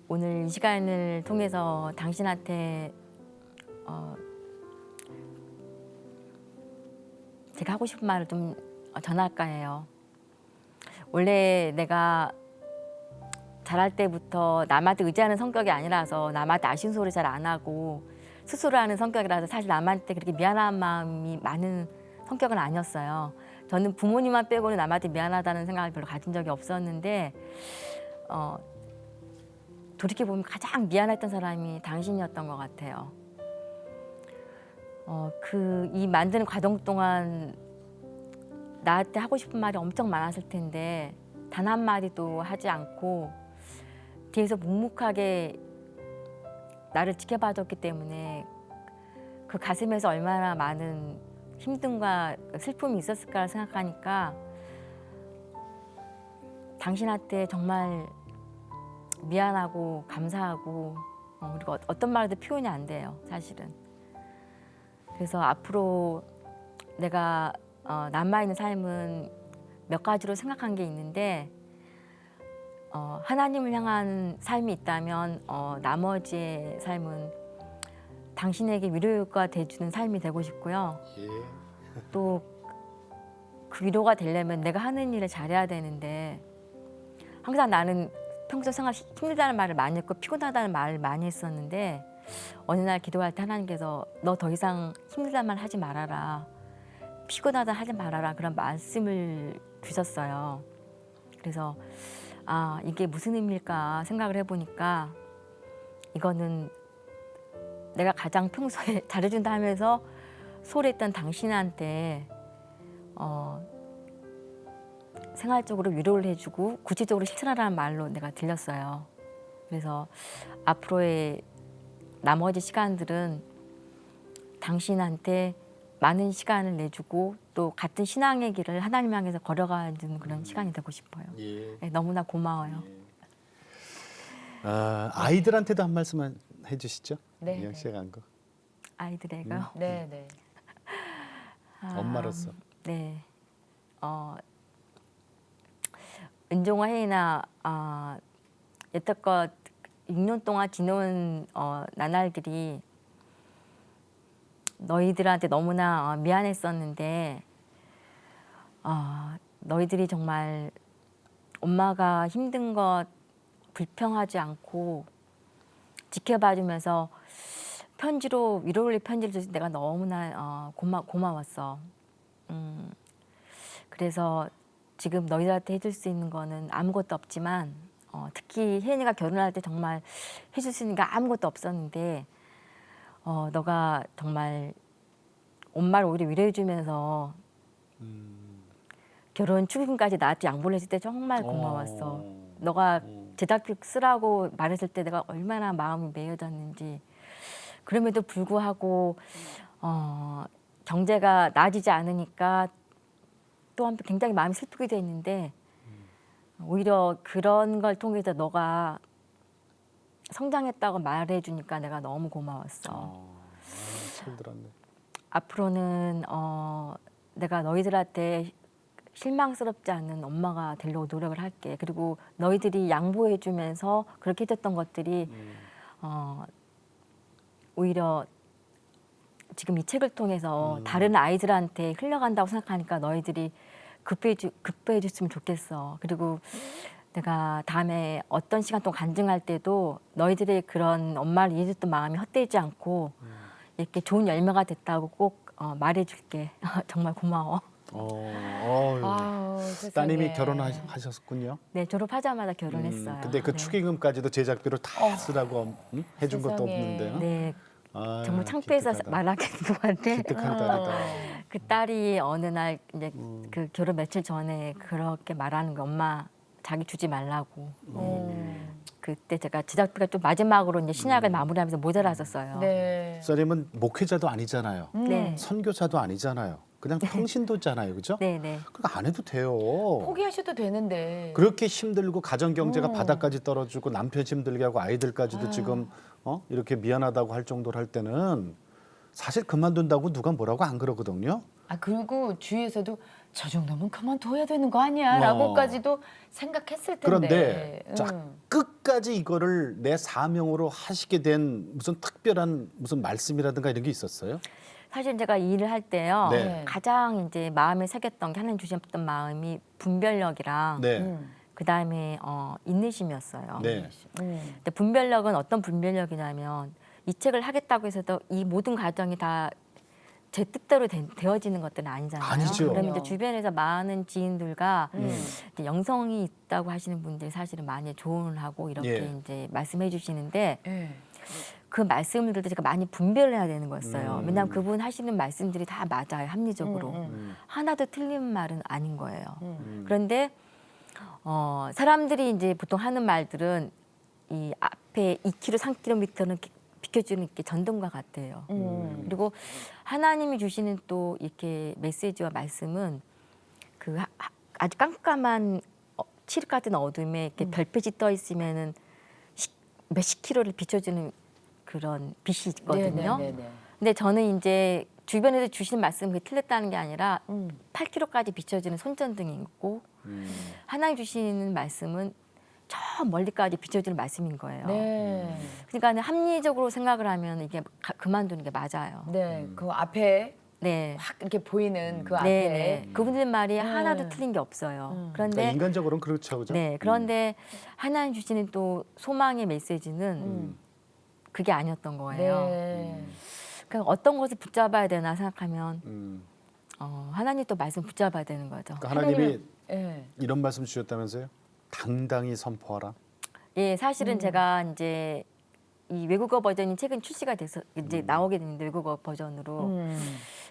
S1: 오늘 이 시간을 통해서 당신한테 제가 하고 싶은 말을 좀 전할까 해요. 원래 내가 자랄 때부터 남한테 의지하는 성격이 아니라서 남한테 아쉬운 소리 잘 안 하고 스스로 하는 성격이라서 사실 남한테 그렇게 미안한 마음이 많은 성격은 아니었어요. 저는 부모님만 빼고는 남한테 미안하다는 생각을 별로 가진 적이 없었는데 돌이켜보면 가장 미안했던 사람이 당신이었던 것 같아요. 이 만드는 과정 동안 나한테 하고 싶은 말이 엄청 많았을 텐데 단 한마디도 하지 않고 뒤에서 묵묵하게 나를 지켜봐줬기 때문에 그 가슴에서 얼마나 많은 힘듦과 슬픔이 있었을까 생각하니까 당신한테 정말 미안하고 감사하고 그리고 어떤 말도 표현이 안 돼요, 사실은. 그래서 앞으로 내가 남아있는 삶은 몇 가지로 생각한 게 있는데 하나님을 향한 삶이 있다면 나머지의 삶은 당신에게 위로가 돼주는 삶이 되고 싶고요.
S2: 예.
S1: 또 그 위로가 되려면 내가 하는 일을 잘해야 되는데 항상 나는 평소 생활 힘들다는 말을 많이 했고 피곤하다는 말을 많이 했었는데 어느 날 기도할 때 하나님께서 너 더 이상 힘들다는 말 하지 말아라. 피곤하다 하지 말아라. 그런 말씀을 주셨어요. 그래서 이게 무슨 의미일까 생각을 해보니까 이거는 내가 가장 평소에 잘해준다 하면서 소홀했던 당신한테 생활적으로 위로를 해주고 구체적으로 실천하라는 말로 내가 들렸어요. 그래서 앞으로의 나머지 시간들은 당신한테 많은 시간을 내주고 또 같은 신앙의 길을 하나님 향해서 걸어가는 그런 시간이 되고 싶어요.
S2: 예.
S1: 네, 너무나 고마워요.
S2: 아이들한테도 한 말씀만 해주시죠.
S3: 네,
S2: 이영
S3: 네.
S2: 씨가 한 거.
S1: 아이들에게요.
S3: 네, 네.
S2: 엄마로서.
S1: 네. 은종과 혜인아, 여태껏 6년 동안 지내온 나날들이 너희들한테 너무나 미안했었는데 너희들이 정말 엄마가 힘든 것 불평하지 않고 지켜봐주면서 편지로 위로를 편지를 줘서 내가 너무나 고마웠어. 그래서 지금 너희들한테 해줄 수 있는 거는 아무것도 없지만 특히 혜인이가 결혼할 때 정말 해줄 수 있는 게 아무것도 없었는데 너가 정말 엄마를 오히려 위로해주면서 결혼 축의금까지 나한테 양보를 했을 때 정말 고마웠어. 너가 제작비 쓰라고 말했을 때 내가 얼마나 마음이 메어졌는지. 그럼에도 불구하고 경제가 나아지지 않으니까 또 한편 굉장히 마음이 슬프게 돼 있는데 오히려 그런 걸 통해서 너가 성장했다고 말해주니까 내가 너무 고마웠어.
S2: 힘들었네.
S1: 앞으로는 내가 너희들한테 실망스럽지 않은 엄마가 되려고 노력을 할게. 그리고 너희들이 양보해주면서 그렇게 해줬던 것들이 오히려 지금 이 책을 통해서 다른 아이들한테 흘러간다고 생각하니까 너희들이 급해해줬으면 좋겠어. 그리고 내가 다음에 어떤 시간 동안 간증할 때도 너희들의 그런 엄마를 이해해줬던 마음이 헛되지 않고 이렇게 좋은 열매가 됐다고 꼭 말해줄게. 정말 고마워.
S3: 아우, 세상에.
S2: 따님이 결혼하셨군요.
S1: 네, 졸업하자마자 결혼했어요.
S2: 근데 그
S1: 네.
S2: 축의금까지도 제작비로 다 쓰라고 해준 것도
S3: 세상에.
S2: 없는데요.
S1: 네,
S2: 아유,
S1: 정말 창피해서
S2: 기특하다.
S1: 말하기도 한데
S2: 기특한 딸이다.
S1: 그 딸이 어느 날 이제 그 결혼 며칠 전에 그렇게 말하는 거 엄마 자기 주지 말라고. 그때 제가 제작비가 좀 마지막으로 이제 신약을 마무리하면서 모자랐었어요.
S3: 네.
S2: 목사님은 목회자도 아니잖아요.
S1: 네.
S2: 선교사도 아니잖아요. 그냥 평신도잖아요, 그죠?
S1: 네, 네.
S2: 그러니까 안 해도 돼요.
S3: 포기하셔도 되는데.
S2: 그렇게 힘들고 가정 경제가 바닥까지 떨어지고 남편 힘들게 하고 아이들까지도 지금 이렇게 미안하다고 할 정도로 할 때는 사실 그만둔다고 누가 뭐라고 안 그러거든요.
S3: 그리고 주위에서도 저 정도면 그만둬야 되는 거 아니야? 라고까지도 생각했을 텐데.
S2: 그런데 자, 끝까지 이거를 내 사명으로 하시게 된 무슨 특별한 무슨 말씀이라든가 이런 게 있었어요?
S1: 사실 제가 이 일을 할 때요.
S2: 네.
S1: 가장 이제 마음에 새겼던 게 하나님 주셨던 마음이 분별력이랑
S2: 네.
S1: 그다음에 인내심이었어요.
S2: 네.
S1: 근데 분별력은 어떤 분별력이냐면 이 책을 하겠다고 해서도 이 모든 과정이 다 제 뜻대로 되어지는 것들은 아니잖아요.
S2: 아니죠.
S1: 그러면 이제 주변에서 많은 지인들과 이제 영성이 있다고 하시는 분들이 사실은 많이 조언을 하고 이렇게
S2: 예.
S1: 이제 말씀해 주시는데
S3: 네.
S1: 그 말씀을 들을 때 제가 많이 분별을 해야 되는 거였어요. 왜냐하면 그분 하시는 말씀들이 다 맞아요. 합리적으로. 하나도 틀린 말은 아닌 거예요. 그런데 사람들이 이제 보통 하는 말들은 이 앞에 2km, 3km는 비켜주는 게 전등과 같아요. 그리고 하나님이 주시는 또 이렇게 메시지와 말씀은 그 아주 깜깜한 칠흑 같은 어둠에 이렇게 별빛이 떠 있으면은 몇십 킬로를 비춰주는 그런 빛이 있거든요.
S3: 네네네네.
S1: 근데 저는 이제 주변에서 주시는 말씀이 그게 틀렸다는 게 아니라 8km까지 비춰주는 손전등이 있고 하나님 주시는 말씀은 저 멀리까지 비춰주는 말씀인 거예요.
S3: 네.
S1: 그러니까 합리적으로 생각을 하면 이게 그만두는 게 맞아요.
S3: 네. 그 앞에
S1: 네.
S3: 확 이렇게 보이는 그 앞에.
S1: 네, 네. 그분들 말이 하나도 틀린 게 없어요.
S2: 그러니까
S1: 그런데
S2: 인간적으로는 그렇죠, 그죠?
S1: 네, 그런데 하나님 주시는 또 소망의 메시지는 그게 아니었던 거예요.
S3: 네.
S1: 그러니까 어떤 것을 붙잡아야 되나 생각하면
S2: 음.
S1: 하나님 또 말씀 붙잡아야 되는 거죠.
S2: 그러니까 하나님이
S3: 네.
S2: 이런 말씀 주셨다면서요? 당당히 선포하라.
S1: 예, 사실은 제가 이제 이 외국어 버전이 최근 출시가 돼서 이제 나오게 됐는데 외국어 버전으로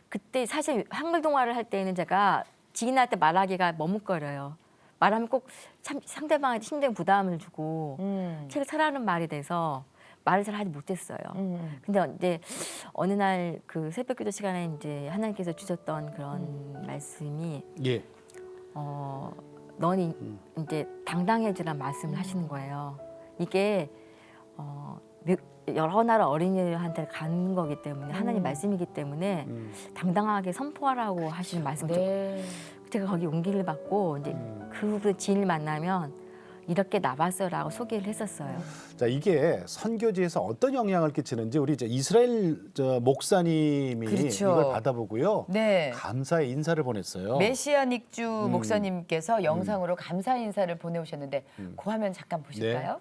S1: 그때 사실 한글 동화를 할 때는 제가 지인한테 말하기가 머뭇거려요. 말하면 꼭 상대방한테 심정 부담을 주고 책을 사라는 말이 돼서 말을 잘 하지 못했어요. 근데 이제 어느 날 그 새벽기도 시간에 이제 하나님께서 주셨던 그런 말씀이
S2: 예.
S1: 너는 이제 당당해지란 말씀을 하시는 거예요. 이게 여러 나라 어린이들한테 가는 거기 때문에 하나님 말씀이기 때문에 당당하게 선포하라고 하시는 말씀.
S3: 네.
S1: 제가 거기 용기를 받고 이제 그 지인을 만나면 이렇게 나왔어라고 소개를 했었어요.
S2: 자, 이게 선교지에서 어떤 영향을 끼치는지 우리 이제 이스라엘 목사님이
S3: 그렇죠.
S2: 이걸 받아보고요.
S3: 네.
S2: 감사의 인사를 보냈어요.
S3: 메시아닉주 목사님께서 영상으로 감사 인사를 보내오셨는데 그 화면 잠깐 보실까요?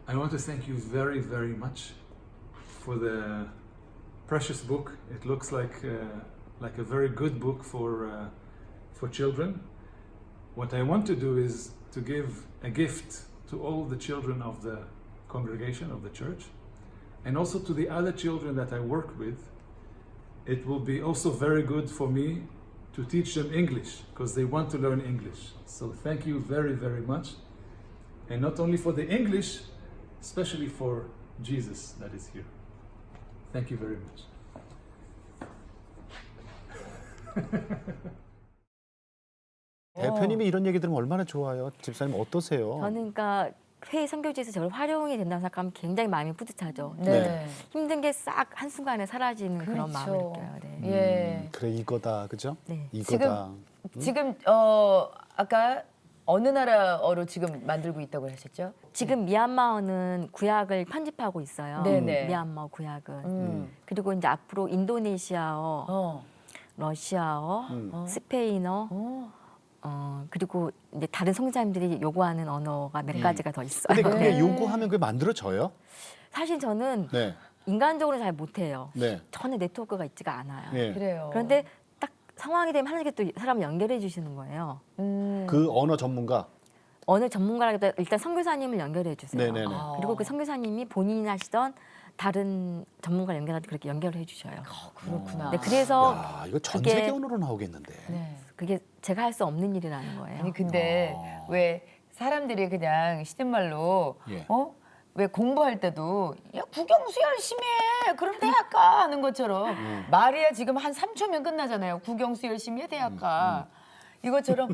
S6: I want to thank you very, very much for the precious book. It looks like a very good book for children. What I want to do is to give a gift to all the children of the congregation of the church, and also to the other children that I work with. It will be also very good for me to teach them English because they want to learn English. So thank you very, very much. And not only for the English, especially for Jesus that is here. Thank you very much.
S2: 대표님이 이런 얘기 들으면 얼마나 좋아요. 집사님 어떠세요?
S1: 저는 그러니까 회의 선교지에서 저를 활용이 된다고 생각하면 굉장히 마음이 뿌듯하죠.
S3: 네.
S1: 힘든 게 싹 한순간에 사라지는 그런 마음을
S3: 그렇죠.
S1: 느껴요. 네.
S3: 예.
S2: 그래 이거다, 그죠?
S1: 네.
S2: 이거다.
S3: 지금 아까 어느 나라어로 지금 만들고 있다고 하셨죠?
S1: 지금 미얀마어는 구약을 편집하고 있어요.
S3: 네네.
S1: 미얀마 구약은. 그리고 이제 앞으로 인도네시아어, 러시아어, 스페인어, 그리고 이제 다른 성자님들이 요구하는 언어가 몇 가지가 더 있어요.
S2: 근데 그게 요구하면 그게 만들어져요?
S1: 사실 저는
S2: 네.
S1: 인간적으로 잘 못해요.
S2: 네.
S1: 전혀 네트워크가 있지가 않아요.
S2: 예.
S3: 그래요.
S1: 그런데 딱 상황이 되면 하나님께 또 사람을 연결해 주시는 거예요.
S2: 그 언어 전문가.
S1: 어느 전문가라기보다 일단 선교사님을 연결해 주세요.
S2: 네네네.
S1: 그리고 그 선교사님이 본인이 하시던 다른 전문가를 연결하듯 그렇게 연결을 해주셔요.
S3: 그렇구나.
S1: 네, 그래서
S2: 야, 이거 전
S1: 그게-
S2: 세계 언어로 나오겠는데.
S3: 네.
S1: 그게 제가 할 수 없는 일이라는 거예요.
S3: 아니 근데 왜 사람들이 그냥 시든 말로
S2: 예.
S3: 왜 공부할 때도 야 국영수 열심히 해 그럼 대학 가 하는 것처럼 말이야 지금 한 3초면 끝나잖아요. 국영수 열심히 해 대학 가. 이것처럼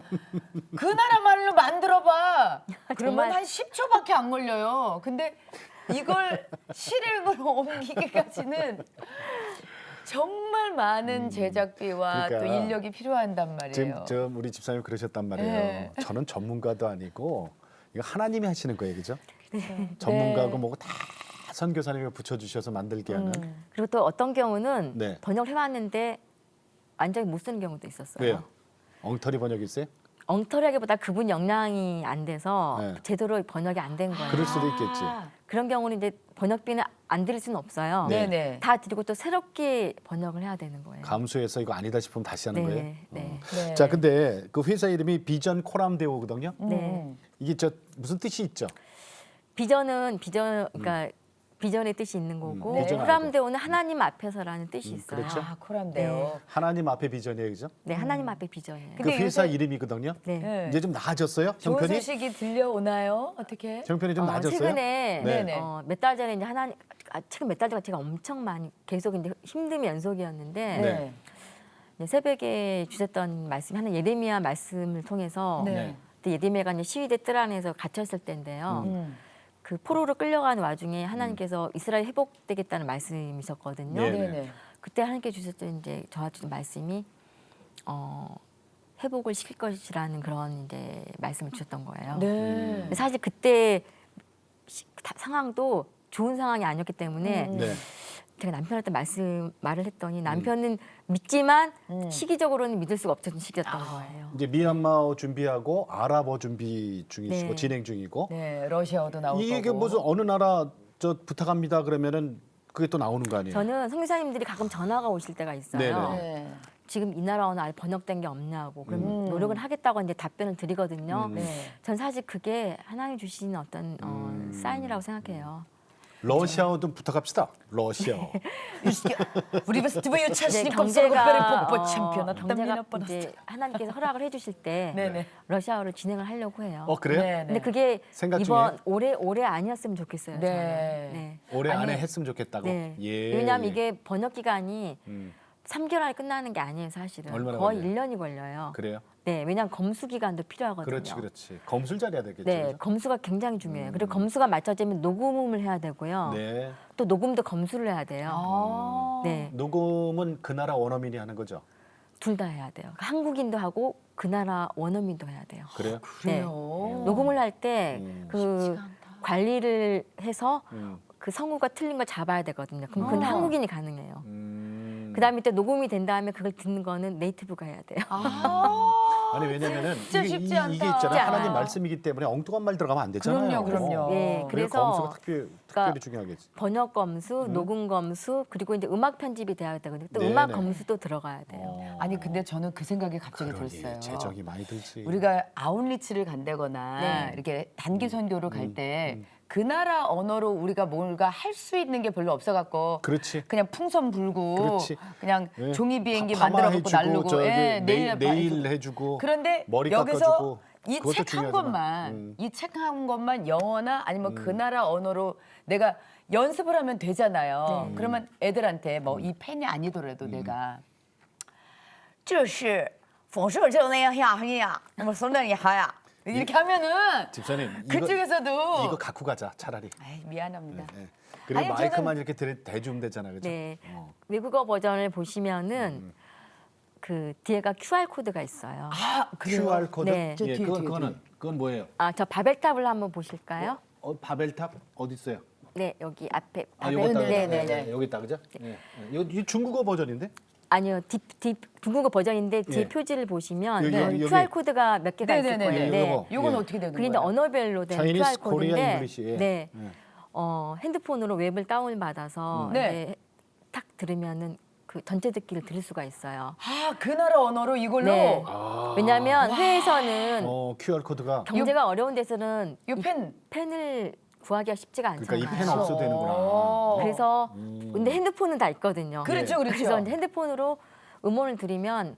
S3: 그 나라 말로 만들어봐. 그러면
S1: 정말.
S3: 한 10초밖에 안 걸려요. 근데 이걸 실행으로 옮기기까지는 정말 많은 제작비와
S2: 그러니까
S3: 또 인력이 필요한단 말이에요.
S2: 지금 저 우리 집사님 그러셨단 말이에요.
S3: 네.
S2: 저는 전문가도 아니고 이거 하나님이 하시는 거예요, 그죠? 전문가고
S3: 네.
S2: 뭐고 다 선교사님이 붙여주셔서 만들게 하는.
S1: 그리고 또 어떤 경우는
S2: 네.
S1: 번역을 해왔는데 완전히 못 쓰는 경우도 있었어요.
S2: 왜요? 엉터리 번역 있어요?
S1: 엉터리하기보다 그분 역량이 안 돼서
S2: 네.
S1: 제대로 번역이 안 된 거예요.
S2: 그럴 수도 있겠지.
S1: 그런 경우는 이제 번역비는 안 드릴 수는 없어요.
S2: 네.
S3: 네네.
S1: 다 드리고 또 새롭게 번역을 해야 되는 거예요.
S2: 감수해서 이거 아니다 싶으면 다시 하는 거예요.
S1: 네, 네.
S3: 네.
S2: 자, 근데 그 회사 이름이 비전 코람데오거든요.
S1: 네.
S2: 이게 저 무슨 뜻이 있죠?
S1: 비전 그러니까 비전의 뜻이 있는 거고
S2: 비전
S1: 코람데오는 하나님 앞에서라는 뜻이 있어요.
S2: 그렇죠.
S3: 아, 코람데요.
S2: 하나님 앞에 비전이에요, 그죠?
S1: 네, 하나님 앞에 비전이에요.
S2: 그
S3: 근데
S2: 회사
S3: 요새-
S2: 이름이거든요.
S1: 네.
S3: 네.
S2: 이제 좀 나아졌어요,
S3: 좋은
S2: 형편이?
S3: 소식이 들려오나요? 어떻게?
S2: 형편이 좀 나아졌어요?
S1: 최근에
S3: 네.
S1: 몇 달 전에 이제 최근 몇 달 동안 제가 엄청 많이 계속 이제 힘듦이 연속이었는데
S2: 네.
S1: 이제 새벽에 주셨던 말씀이 하는 예레미야 말씀을 통해서
S3: 네.
S1: 그때 예레미야가 이제 시위대 뜰 안에서 갇혔을 때인데요. 그 포로로 끌려가는 와중에 하나님께서 이스라엘 회복되겠다는 말씀이셨거든요.
S2: 네.
S3: 네네.
S1: 그때 하나님께 주셨던 이제 저한테 말씀이 회복을 시킬 것이라는 그런 이제 말씀을 주셨던 거예요.
S3: 네.
S1: 근데 사실 그때 상황도 좋은 상황이 아니었기 때문에
S2: 네.
S1: 제가 남편한테 말을 했더니 남편은 믿지만 시기적으로는 믿을 수가 없었던 시기였던 거예요.
S2: 이제 미얀마어 준비하고 아랍어 준비 중이시고
S1: 네.
S2: 진행 중이고
S3: 네, 러시아어도 나올
S2: 이게
S3: 거고.
S2: 무슨 어느 나라 저 부탁합니다 그러면은 그게 또 나오는 거 아니에요?
S1: 저는 선교사님들이 가끔 전화가 오실 때가 있어요.
S2: 네네.
S3: 네.
S1: 지금 이 나라 언어 아직 번역된 게 없냐고 그럼 노력을 하겠다고 이제 답변을 드리거든요.
S3: 네.
S1: 전 사실 그게 하나님 주신 어떤 사인이라고 생각해요.
S2: 러시아어도 부탁합시다. 러시아어.
S3: 우리 베스트보이
S1: 이제
S3: 차시니까
S1: 경제가
S3: 뽀뽀 챔피언
S1: 경제가 이제 하나님께서 허락을 해주실 때
S3: 네네.
S1: 러시아어를 진행을 하려고 해요.
S2: 그래요?
S3: 네.
S1: 근데 그게
S2: 생각
S1: 이번 올해 아니었으면 좋겠어요.
S3: 네.
S1: 저는. 네.
S2: 올해
S3: 아니,
S2: 안에 했으면 좋겠다고.
S1: 네.
S2: 예.
S1: 왜냐하면 이게 번역 기간이
S2: 음,
S1: 3개월 안에 끝나는 게 아니에요, 사실은.
S2: 얼마나
S1: 거의
S2: 걸려요?
S1: 1년이 걸려요.
S2: 그래요?
S1: 네, 왜냐하면 검수 기간도 필요하거든요.
S2: 그렇지, 그렇지. 검술 잘해야 되겠죠.
S1: 네,
S2: 그죠?
S1: 검수가 굉장히 중요해요. 그리고 검수가 맞춰지면 녹음을 해야 되고요.
S2: 네.
S1: 또 녹음도 검수를 해야 돼요.
S3: 아.
S1: 네,
S2: 녹음은 그 나라 원어민이 하는 거죠.
S1: 둘 다 해야 돼요. 그러니까 한국인도 하고 그 나라 원어민도 해야 돼요.
S2: 그래요?
S3: 그래요.
S1: 녹음을 할 때 그
S3: 쉽지가 않다.
S1: 관리를 해서
S2: 음.
S1: 그 성우가 틀린 걸 잡아야 되거든요. 그럼 그건
S3: 어.
S1: 한국인이 가능해요. 그다음에 또 녹음이 된 다음에 그걸 듣는 거는 네이티브가 해야 돼요.
S2: 아니 왜냐면은
S3: 진짜
S2: 이게,
S3: 쉽지
S2: 이게
S3: 않다.
S2: 있잖아요.
S1: 쉽지
S2: 하나님
S1: 않아요.
S2: 말씀이기 때문에 엉뚱한 말 들어가면 안 되잖아요.
S3: 그럼요.
S1: 네,
S2: 그래서
S1: 그래서
S2: 검수가 특별히 중요하겠지.
S1: 번역 검수, 녹음 검수, 그리고 이제 음악 편집이 돼야 되거든요. 또
S2: 네네.
S1: 음악 검수도 들어가야 돼요.
S3: 아니 근데 저는 그 생각이 갑자기
S2: 그러니
S3: 들었어요.
S2: 재정이 많이 들지.
S3: 우리가 아웃리치를 간다거나
S1: 네.
S3: 이렇게 단기 선교를 갈 때 그 나라 언어로 우리가 뭔가 할 수 있는 게 별로 없어갖고
S2: 그렇지.
S3: 그냥 풍선 불고
S2: 그렇지.
S3: 그냥
S2: 예.
S3: 종이 비행기
S2: 파마
S3: 만들어 갖고
S2: 해주고,
S3: 날르고
S2: 저기
S3: 네일
S2: 해주고
S3: 그런데
S2: 머리
S3: 여기서
S2: 깎아주고
S3: 이
S2: 그것도
S3: 책 한
S2: 중요하지만.
S3: 권만 이 책 한 권만 영어나 아니면 그 나라 언어로 내가 연습을 하면 되잖아요. 그러면 애들한테 뭐 이 펜이 아니더라도 내가 这是冯绍正那样呀，뭐 소나기 하야 이렇게 하면은
S2: 집사님
S3: 그쪽에서도
S2: 이거 갖고 가자 차라리.
S3: 아이, 미안합니다.
S2: 예. 그리고
S3: 아니,
S2: 마이크만 이렇게 대주면 되잖아, 그죠?
S1: 네.
S2: 어.
S1: 외국어 버전을 보시면은 그 뒤에가 QR 코드가 있어요.
S3: 아, 그래요?
S2: QR 코드.
S1: 네.
S3: 저
S2: 예,
S3: 뒤에, 뒤에,
S2: 그건 뭐예요?
S1: 저 바벨탑을 한번 보실까요?
S2: 바벨탑 어디 있어요?
S1: 네, 여기 앞에
S2: 여기 있다.
S1: 네, 네, 네.
S2: 여기 있다, 그죠? 예. 이 중국어 버전인데?
S1: 아니요, 중국어 버전인데 뒤에
S2: 예.
S1: 표지를 보시면
S2: 여기.
S1: QR 코드가 몇 개가 있을
S3: 네네네.
S1: 거예요.
S2: 예,
S1: 네.
S2: 요거.
S3: 요건
S2: 예.
S3: 어떻게 되는
S1: 그게 이제
S3: 거예요?
S1: 언어별로 된
S2: Chinese,
S1: QR
S2: Korean,
S1: 코드인데,
S2: English, 예.
S1: 네,
S2: 예.
S1: 핸드폰으로 웹을 다운 받아서
S3: 네.
S1: 이제 탁 들으면은 그 전체 듣기를 들을 수가 있어요.
S3: 아, 그 나라 언어로 이걸로
S1: 네.
S2: 아.
S1: 왜냐하면 회에서는
S2: QR 코드가
S1: 경제가 어려운 데서는
S3: 요 펜.
S1: 펜을 구하기가 쉽지가 않잖아요.
S2: 그러니까 이 펜 없어도 되는구나.
S3: 어.
S1: 그래서 근데 핸드폰은 다 있거든요.
S3: 그렇죠, 그렇죠.
S1: 그래서 이제 핸드폰으로 음원을 들으면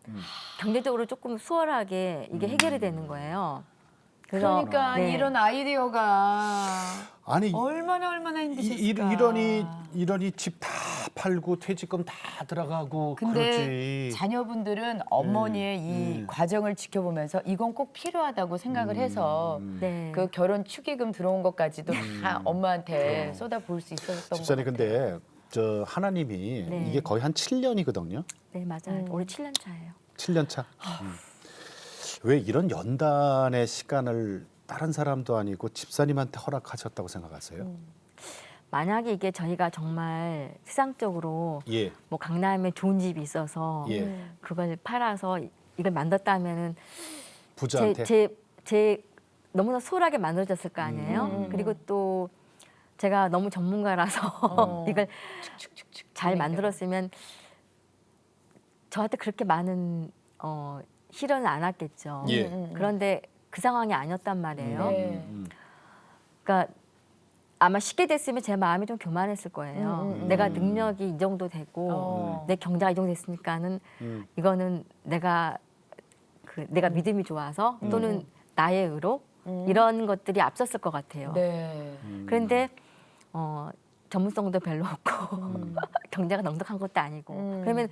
S1: 경제적으로 조금 수월하게 이게 해결이 되는 거예요. 그래서
S3: 그러니까
S1: 네.
S3: 이런 아이디어가
S2: 아니
S3: 얼마나 힘드실까.
S2: 이러니 집 다 팔고 퇴직금 다 들어가고
S3: 근데
S2: 그러지.
S3: 자녀분들은 어머니의 이 과정을 지켜보면서 이건 꼭 필요하다고 생각을 해서
S1: 네.
S3: 그 결혼 축의금 들어온 것까지도 다 엄마한테 쏟아부을 수 있었던 것
S2: 집사님
S3: 같아요.
S2: 근데 저 하나님이
S1: 네.
S2: 이게 거의 한 7년이거든요.
S1: 네, 맞아요. 올해 7년 차예요.
S2: 7년 차. 왜 이런 연단의 시간을 다른 사람도 아니고 집사님한테 허락하셨다고 생각하세요?
S1: 만약에 이게 저희가 정말 세상적으로
S2: 예.
S1: 뭐 강남에 좋은 집이 있어서
S2: 예.
S1: 그걸 팔아서 이걸 만들었다면은
S2: 부자한테.
S1: 제 너무나 소홀하게 만들어졌을 거 아니에요. 그리고 또 제가 너무 전문가라서 이걸 잘 만들었으면 저한테 그렇게 많은 시련을 안 왔겠죠.
S2: 예.
S1: 그런데 그 상황이 아니었단 말이에요.
S3: 네.
S1: 그러니까 아마 쉽게 됐으면 제 마음이 좀 교만했을 거예요. 내가 능력이 이 정도 되고 내 경제가 이 정도 됐으니까는 이거는 내가 믿음이 좋아서 또는 나의 의로 이런 것들이 앞섰을 것 같아요.
S3: 네.
S1: 그런데 전문성도 별로 없고 경제가 넉넉한 것도 아니고 그러면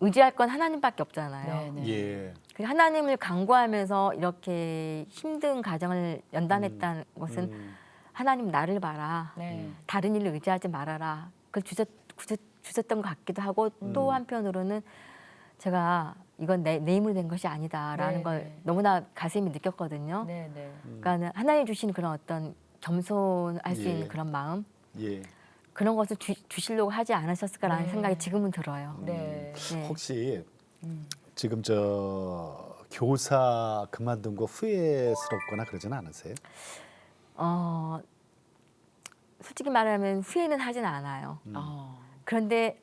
S1: 의지할 건 하나님밖에 없잖아요.
S3: 네.
S2: 예.
S1: 그 하나님을 간구하면서 이렇게 힘든 가정을 연단했다는 것은 하나님 나를 봐라.
S3: 네.
S1: 다른 일을 의지하지 말아라. 그걸 주셨던 것 같기도 하고 또 한편으로는 제가 이건 내 힘으로 된 것이 아니다라는
S3: 네,
S1: 걸
S3: 네.
S1: 너무나 가슴이 느꼈거든요.
S3: 네, 네.
S1: 그러니까 하나님 주신 그런 어떤 겸손할 수
S2: 예.
S1: 있는 그런 마음
S2: 예.
S1: 그런 것을 주시려고 하지 않으셨을까라는
S3: 네.
S1: 생각이 지금은 들어요.
S3: 네.
S1: 네.
S2: 혹시 지금 저 교사 그만둔 거 후회스럽거나 그러지는 않으세요?
S1: 솔직히 말하면 후회는 하진 않아요.
S3: 어.
S1: 그런데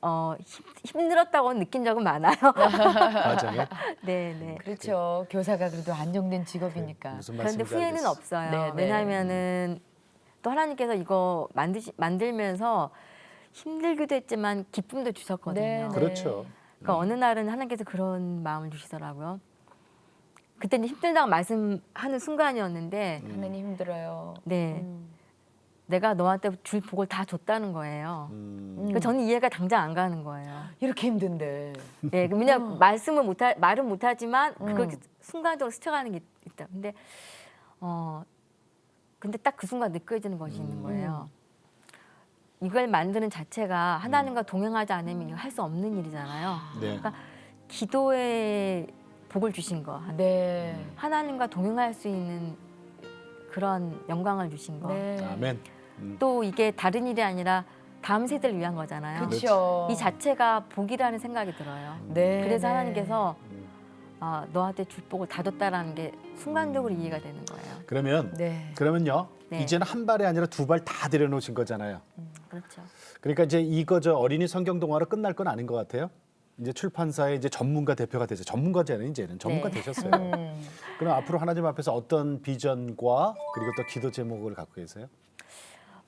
S1: 힘들었다고 느낀 적은 많아요.
S2: 과정에
S1: 네, 네.
S3: 그렇죠. 교사가 그래도 안정된 직업이니까.
S2: 무슨
S1: 그런데
S2: 말씀인지
S1: 후회는
S2: 알겠어.
S1: 없어요.
S3: 네, 네.
S1: 왜냐하면은 또 하나님께서 이거 만들면서 힘들기도 했지만 기쁨도 주셨거든요.
S3: 네, 네.
S2: 그렇죠.
S1: 그러니까 어느 날은 하나님께서 그런 마음을 주시더라고요. 그때는 힘들다고 말씀하는 순간이었는데,
S3: 하나님 힘들어요.
S1: 네, 내가 너한테 줄 복을 다 줬다는 거예요.
S2: 음.
S1: 저는 이해가 당장 안 가는 거예요.
S3: 이렇게 힘든데.
S1: 네, 왜냐면 말은 못하지만 그걸 순간적으로 스쳐가는 게 있다. 근데 딱 그 순간 느껴지는 것이 있는 거예요. 이걸 만드는 자체가 하나님과 동행하지 않으면 할 수 없는 일이잖아요.
S2: 네.
S1: 그러니까 기도에 복을 주신 거,
S3: 네.
S1: 하나님과 동행할 수 있는 그런 영광을 주신 거.
S3: 네.
S2: 아멘.
S1: 또 이게 다른 일이 아니라 다음 세대를 위한 거잖아요.
S3: 그렇죠.
S1: 이 자체가 복이라는 생각이 들어요.
S3: 네.
S1: 그래서
S3: 네.
S1: 하나님께서 너한테 줄 복을 다 줬다라는 게 순간적으로 이해가 되는 거예요.
S2: 그러면
S3: 네.
S2: 그러면요.
S1: 네.
S2: 이제는 한 발이 아니라 두 발 다 들여놓으신 거잖아요.
S1: 그렇죠.
S2: 그러니까 이제 이거 저 어린이 성경 동화로 끝날 건 아닌 것 같아요. 이제 출판사의 이제 전문가 대표가 되죠. 전문가잖아요. 이제는 전문가
S1: 네.
S2: 되셨어요. 그럼 앞으로 하나님 앞에서 어떤 비전과 그리고 또 기도 제목을 갖고 계세요?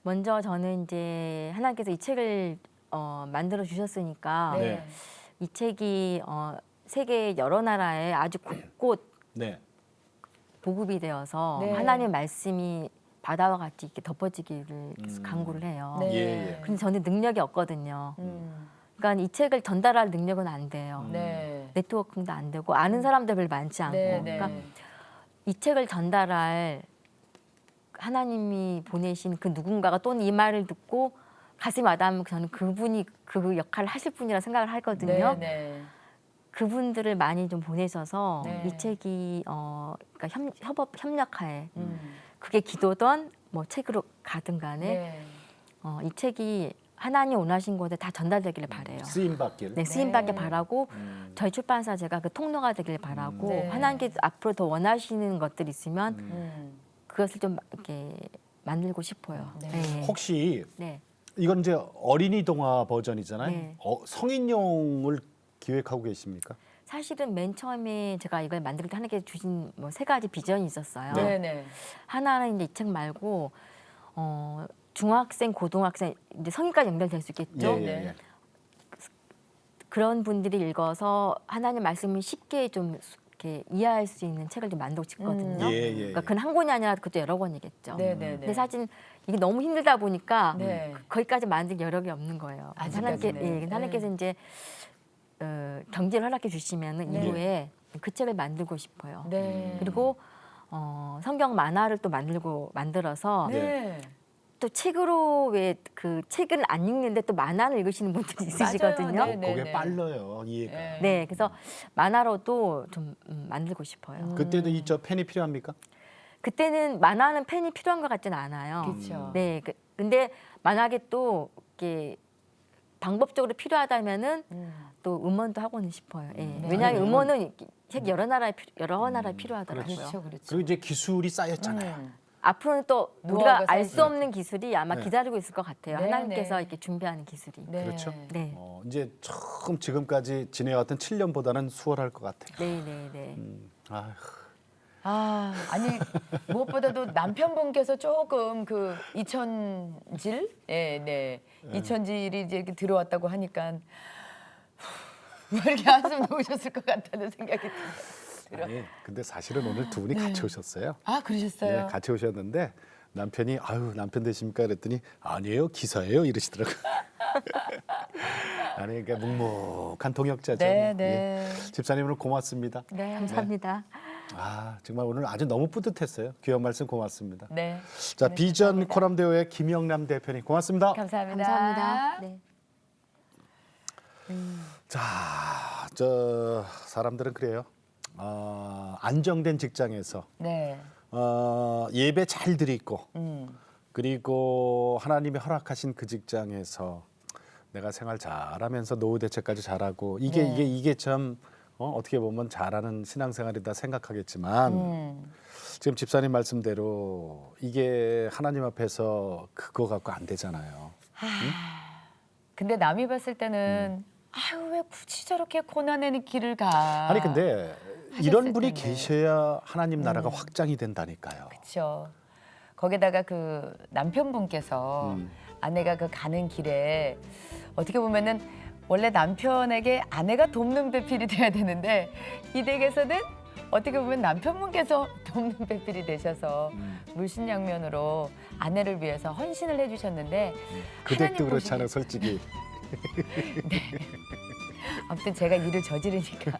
S1: 먼저 저는 이제 하나님께서 이 책을 만들어 주셨으니까
S2: 네.
S1: 이 책이 세계 여러 나라에 아주 곳곳
S2: 네.
S1: 보급이 되어서
S3: 네.
S1: 하나님의 말씀이 바다와 같이 이렇게 덮어지기를 간구를 해요.
S3: 네.
S2: 예.
S1: 근데 저는 능력이 없거든요.
S3: 음.
S1: 그러니까 이 책을 전달할 능력은 안 돼요.
S3: 네.
S1: 네트워킹도 안 되고 아는 사람들 별로 많지 않고.
S3: 네. 네.
S1: 그러니까 이 책을 전달할 하나님이 보내신 그 누군가가 또는 이 말을 듣고 가슴이 와닿으면 저는 그분이 그 역할을 하실 분이라 생각을 하거든요.
S3: 네. 네.
S1: 그분들을 많이 좀 보내셔서
S3: 네.
S1: 이 책이 그러니까 협력하에
S3: 음.
S1: 그게 기도든 뭐 책으로 가든 간에
S3: 네.
S1: 이 책이 하나님 원하신 곳에 다 전달되기를 바래요.
S2: 쓰임 받길.
S1: 네, 쓰임받길
S3: 네.
S1: 바라고 저희 출판사 제가 그 통로가 되길 바라고
S3: 네.
S1: 하나님께서 앞으로 더 원하시는 것들이 있으면 그것을 좀 이렇게 만들고 싶어요.
S3: 네.
S1: 네.
S2: 혹시
S1: 네.
S2: 이건 이제 어린이 동화 버전이잖아요.
S1: 네.
S2: 성인용을 기획하고 계십니까?
S1: 사실은 맨 처음에 제가 이걸 만들 때 하나님께서 주신 뭐 3가지 비전이 있었어요.
S3: 네. 네.
S1: 하나는 이제 이 책 말고 중학생, 고등학생, 이제 성인까지 연결될 수 있겠죠.
S2: 예,
S3: 네.
S2: 예.
S1: 그런 분들이 읽어서 하나님 말씀을 쉽게 좀 이렇게 이해할 수 있는 책을 좀 만들고 싶거든요.
S2: 예, 예, 예.
S1: 그러니까 그건 한 권이 아니라 그것도 여러 권이겠죠.
S3: 네. 네.
S1: 근데 사실 이게 너무 힘들다 보니까
S3: 네.
S1: 거기까지 만들 여력이 없는 거예요.
S3: 아직까지는.
S1: 하나님께서
S3: 네.
S1: 이제 경제를 허락해 주시면
S3: 네.
S1: 이후에 그 책을 만들고 싶어요.
S3: 네.
S1: 그리고 성경 만화를 또 만들어서
S3: 네.
S1: 또 책으로 왜 그 책은 안 읽는데 또 만화를 읽으시는 분들이 있으시거든요.
S3: 맞아요. 네,
S2: 그게
S3: 네.
S2: 빨라요 이해가.
S3: 네.
S1: 네, 그래서 만화로도 좀 만들고 싶어요.
S2: 그때도 이 저 펜이 필요합니까?
S1: 그때는 만화는 펜이 필요한 것 같지는 않아요.
S3: 그렇죠.
S1: 네, 근데 만약에 또 이렇게 방법적으로 필요하다면은 또 음원도 하고는 싶어요. 예.
S3: 네.
S1: 왜냐하면 음원은 책 여러 나라에 필요하더라고요.
S3: 그렇죠. 그렇죠.
S2: 그리고 이제 기술이 쌓였잖아요.
S1: 앞으로는 또
S3: 노하우가
S1: 우리가 알 수
S3: 쌓이죠.
S1: 없는 기술이 아마
S2: 네.
S1: 기다리고 있을 것 같아요.
S3: 네,
S1: 하나님께서
S3: 네.
S1: 이렇게 준비하는 기술이.
S3: 네.
S2: 그렇죠.
S1: 네,
S2: 이제 처음 지금까지 지내왔던 7년보다는 수월할 것 같아요.
S1: 네, 네, 네.
S2: 아휴.
S3: 아니 무엇보다도 남편분께서 조금 그 이천질, 네. 이천질이 이제 이렇게 들어왔다고 하니까 왜 이렇게 한숨 놓으셨을 것 같다는 생각이 들어요.
S2: 아니, 근데 사실은 오늘 두 분이 같이 오셨어요.
S3: 아 그러셨어요?
S2: 네, 같이 오셨는데 남편이 아유 남편 되십니까 그랬더니 아니에요 기사예요 이러시더라고요. 아니 그러니까 묵묵한 동역자죠.
S3: 네,
S2: 예.
S3: 네.
S2: 집사님 오늘 고맙습니다.
S3: 네.
S1: 감사합니다.
S2: 아 정말 오늘 아주 너무 뿌듯했어요. 귀한 말씀 고맙습니다.
S3: 네.
S2: 자
S3: 네,
S2: 비전
S3: 감사합니다.
S2: 코람대오의 김영남 대표님 고맙습니다.
S3: 감사합니다.
S1: 감사합니다. 네.
S2: 자, 저 사람들은 그래요. 안정된 직장에서
S3: 네.
S2: 예배 잘 드리고
S3: 음.
S2: 그리고 하나님이 허락하신 그 직장에서 내가 생활 잘하면서 노후 대책까지 잘하고 이게 참 어떻게 보면 잘하는 신앙생활이다 생각하겠지만 지금 집사님 말씀대로 이게 하나님 앞에서 그거 갖고 안 되잖아요.
S3: 근데 남이 봤을 때는 아유 왜 굳이 저렇게 고난의 길을 가?
S2: 아니 근데 이런 분이
S3: 텐데.
S2: 계셔야 하나님 나라가 확장이 된다니까요.
S3: 그렇죠. 거기다가 그 남편분께서 아내가 그 가는 길에 어떻게 보면은 원래 남편에게 아내가 돕는 배필이 돼야 되는데 이 댁에서는 어떻게 보면 남편분께서 돕는 배필이 되셔서 물신양면으로 아내를 위해서 헌신을 해주셨는데
S2: 그
S3: 하나님
S2: 댁도
S3: 보시기에
S2: 그렇잖아요, 솔직히.
S3: 아무튼 제가 일을 저지르니까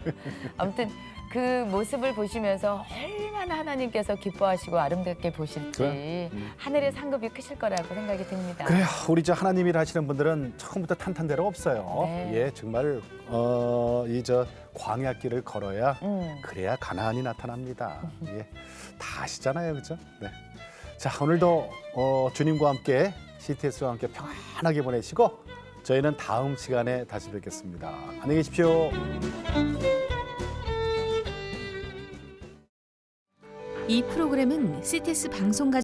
S3: 아무튼 그 모습을 보시면서 얼마나 하나님께서 기뻐하시고 아름답게 보실지
S2: 그래.
S3: 하늘의 상급이 크실 거라고 생각이 듭니다.
S2: 그래요. 우리 저 하나님 일 하시는 분들은 처음부터 탄탄대로 없어요.
S3: 네.
S2: 예, 정말 이 저 광야길을 걸어야 그래야 가나안이 나타납니다. 예, 다 아시잖아요, 그렇죠? 네. 자, 오늘도 주님과 함께 CTS와 함께 평안하게 보내시고 저희는 다음 시간에 다시 뵙겠습니다. 안녕히 계십시오.
S7: 이 프로그램은 CTS 방송가